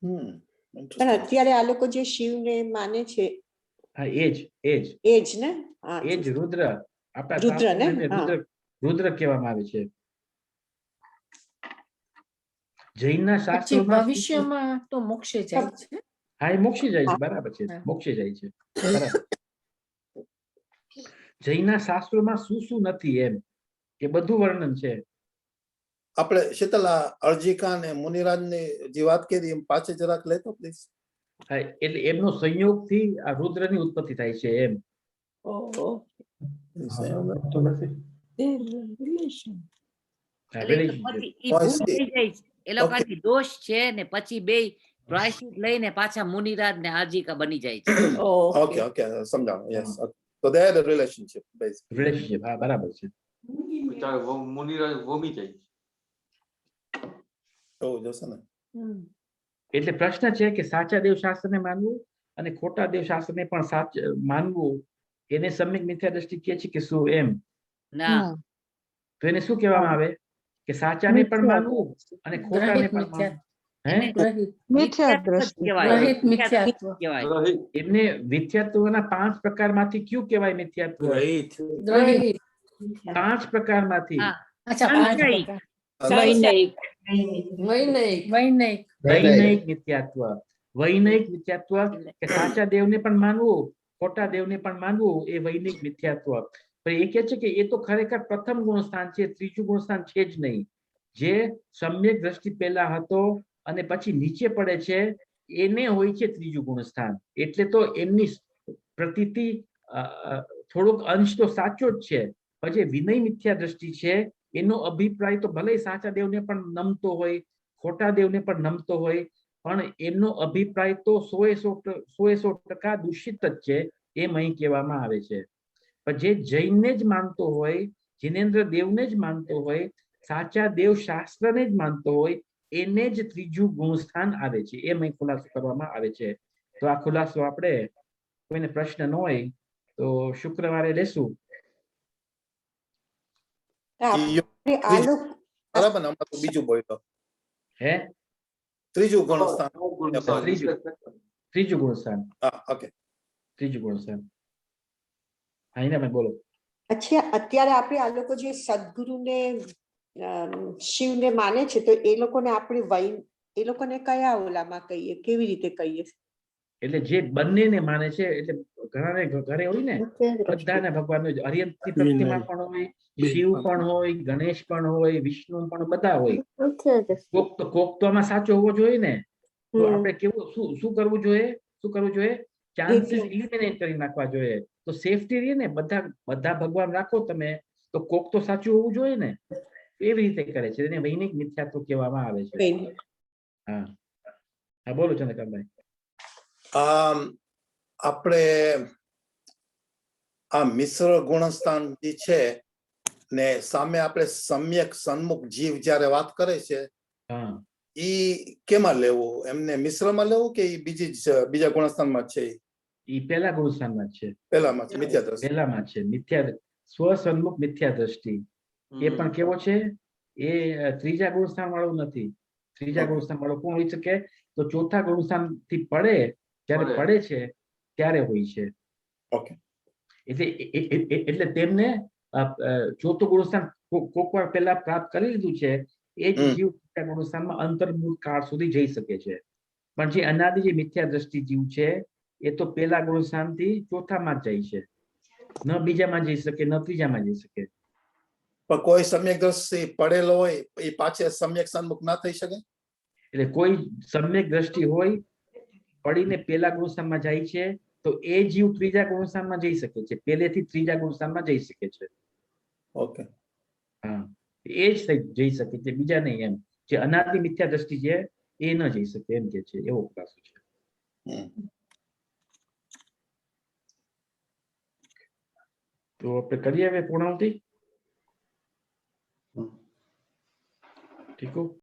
પણ અત્યારે આ લોકો જે શિવને માને છે, હા, એ જ ને? એ જ રુદ્ર. આપણા રુદ્ર ને? શાસ્ત્રોને હા. રુદ્ર કહેવામાં આવે છે. જૈનના પછી શાસ્ત્રોમાં સુસુ- ભવિષ્યમાં તો મોક્ષે જાય છે. હા એ મોક્ષે જાય છે, હા. બરાબર છે, હા. મોક્ષે જાય છે, બરાબર. જૈનના શાસ્ત્રોમાં શું શું નથી એમ કે બધું વર્ણન છે. આપણે શીતલા અર્જિકા ને મુનિરાજ ની જે વાત કરી એમ પાછે જરાક લેતો પ્લીઝ. હા, એટલે એમનો સંયોગથી આ રુદ્રની ઉત્પત્તિ થાય છે એમ. હા, એટલે એ તો relationship. પછી ઈ Oh, I ભૂલ see. થઈ જાય છે. એ લોકોની દોષ છે ને પછી બે પ્રાયશ્ચિત લઈને પાછા મુનિરાજ ને આજીકા બની જાય છે. ઓકે ઓકે સમજાણું. યસ તો દે હેડ અ રિલેશનશિપ બેઝિકલી. Relationship, હા બરાબર છે. મુનિરાજ વમી જાય. એવું જશે ને. એટલે પ્રશ્ન છે કે સાચા દેવ શાસ્ત્રને માનવું અને ખોટા દેવ શાસ્ત્રને પણ માનવું, એને સમ્યક મિથ્યા દ્રષ્ટિ કહે છે કે શું એમ? ના તો એને શું કહેવામાં આવે કે સાચાને પણ માનવું અને ખોટાને ગ્રહિત પણ મિથ્યા. માનવું? હે? ગ્રહિત મિથ્યા મિથ્યાત્વ જ દ્રષ્ટિ. કહેવાય. ગ્રહિત મિથ્યાત્વ. કહેવાય. એમને મિથ્યાત્વના 5 પ્રકારમાંથી કયું કહેવાય મિથ્યાત્વ? ગ્રહિત. 5 પ્રકારમાંથી હા અચ્છા, 5 સંશયિક. પ્રકાર. વૈનયિક વૈનયિક. વૈનયિક મિથ્યાત્વ. વૈનયિક મિથ્યાત્વ કે સાચા દેવને પણ માનવું, ખોટા દેવને પણ માનવું, એ વૈનયિક મિથ્યાત્વ. પણ એ કહે છે કે એ તો ખરેખર પ્રથમ ગુણસ્થાન છે, ત્રીજું ગુણસ્થાન છે જ નહીં. જે સમ્યક દ્રષ્ટિ પહેલા હતો અને પછી નીચે પડે છે, એને હોય છે ત્રીજું ગુણસ્થાન. એટલે તો એમની પ્રતીતિ થોડોક અંશ તો સાચો જ છે, પણ જે વિનય મિથ્યા દ્રષ્ટિ છે એનો અભિપ્રાય તો ભલે સાચા દેવને પણ નમતો હોય, ખોટા દેવને પણ નમતો હોય, પણ એમનો અભિપ્રાય તો 100% દૂષિત જ છે, એમ અહીં કહેવામાં આવે છે. પણ જે જૈનને જ માનતો હોય, જિનેન્દ્ર દેવને જ માનતો હોય, સાચા દેવ શાસ્ત્રને જ માનતો હોય, એને જ ત્રીજું ગુણસ્થાન આવે છે, એમ અહીં ખુલાસો કરવામાં આવે છે. તો આ ખુલાસો આપણે, કોઈને પ્રશ્ન ન હોય તો શુક્રવારે લેશું. આપણે આ લોકો બરાબર ને, હમણાં તો બીજું બોલ્યો. હે? ત્રીજું ગુણસ્થાન. ત્રીજું ગુણસ્થાન. હા ઓકે. ત્રીજું ગુણસ્થાન. હા એને બોલો. અચ્છા, અત્યારે આપણે આ લોકો જે સદગુરુને શિવને માને છે, તો એ લોકોને આપણે એ લોકોને કયા ઓલામાં કહીએ, કેવી રીતે કહીએ? એટલે જે બંનેને માને છે, એટલે ઘણાને ઘરે હોય ને બધાને ભગવાન હરિયંતી પ્રતિમા પણ હોય, શિવ પણ હોય, ગણેશ પણ હોય, વિષ્ણુ પણ બધા હોય. કોક તો આમાં સાચો હોવો જોઈએ ને. તો આપણે કેવું શું કરવું જોઈએ? શું કરવું જોઈએ? ચાન્સીસ ઇલિમિનેટ કરી નાખવા જોઈએ. તો સેફટી રહે ને, બધા ભગવાન રાખો તમે, તો કોક તો સાચું હોવું જોઈએ ને. એવી રીતે કરે છે, એને વૈનિક મિથ્યાત્વ કહેવામાં આવે છે. હા હા બોલો ચંદ્રકાંતભાઈ. આપણે આ મિશ્ર ગુણસ્થાન જે છે ને, સામે આપણે સમ્યક સન્મુખ જીવ જ્યારે વાત કરે છે, હા ઈ કેમાં લેવું? એમને મિશ્રમાં લેવું કે ઈ બીજા ગુણસ્થાનમાં છે? ઈ પહેલા ગુણસ્થાનમાં છે. પહેલામાં છે મિથ્યા દ્રષ્ટિ. પહેલામાં છે મિથ્યા સ્વસન્મુખ મિથ્યા દ્રષ્ટિ. એ પણ કેવો છે? એ ત્રીજા ગુણસ્થાન વાળો નથી. ત્રીજા ગુણસ્થાન વાળો કોણ હોઈ શકે? તો ચોથા ગુણસ્થાન થી પડે, જ્યારે પડે છે ત્યારે હોય છે. ઓકે. એટલે તેમને ચોથું ગુણસ્થાન કોક વાર પહેલા પ્રાપ્ત કરી લીધું છે, એ જ જીવ ગુણસ્થાનમાં અંતર્મુખ કાળ સુધી જઈ શકે છે. પણ જે અનાદિ જે મિથ્યા દ્રષ્ટિ જીવ છે, એ તો પહેલા ગુણસ્થાનથી ચોથામાં જ જાય છે. ન બીજામાં જઈ શકે, ન ત્રીજામાં જઈ શકે. પણ કોઈ સમ્યક દ્રષ્ટિ પડેલો હોય એ પાછે સમ્યક સન્મુખ ના થઈ શકે? એટલે કોઈ સમ્યક દ્રષ્ટિ હોય, પડીને પહેલા ગુણસ્થાનમાં જાય છે, તો એ જીવ ત્રીજા ગુણસ્થાનમાં જઈ શકે છે, પહેલેથી ત્રીજા ગુણસ્થાનમાં જઈ શકે છે. ઓકે. હા એ જ જઈ શકે છે, બીજા નહીં એમ. જે અનાદિ મિથ્યા દ્રષ્ટિ છે એ ન જઈ શકે એમ કે છે, એવો ખુલાસો છે. તો આપણે કરીએ હવે પૂર્ણાવતી. ઠીક.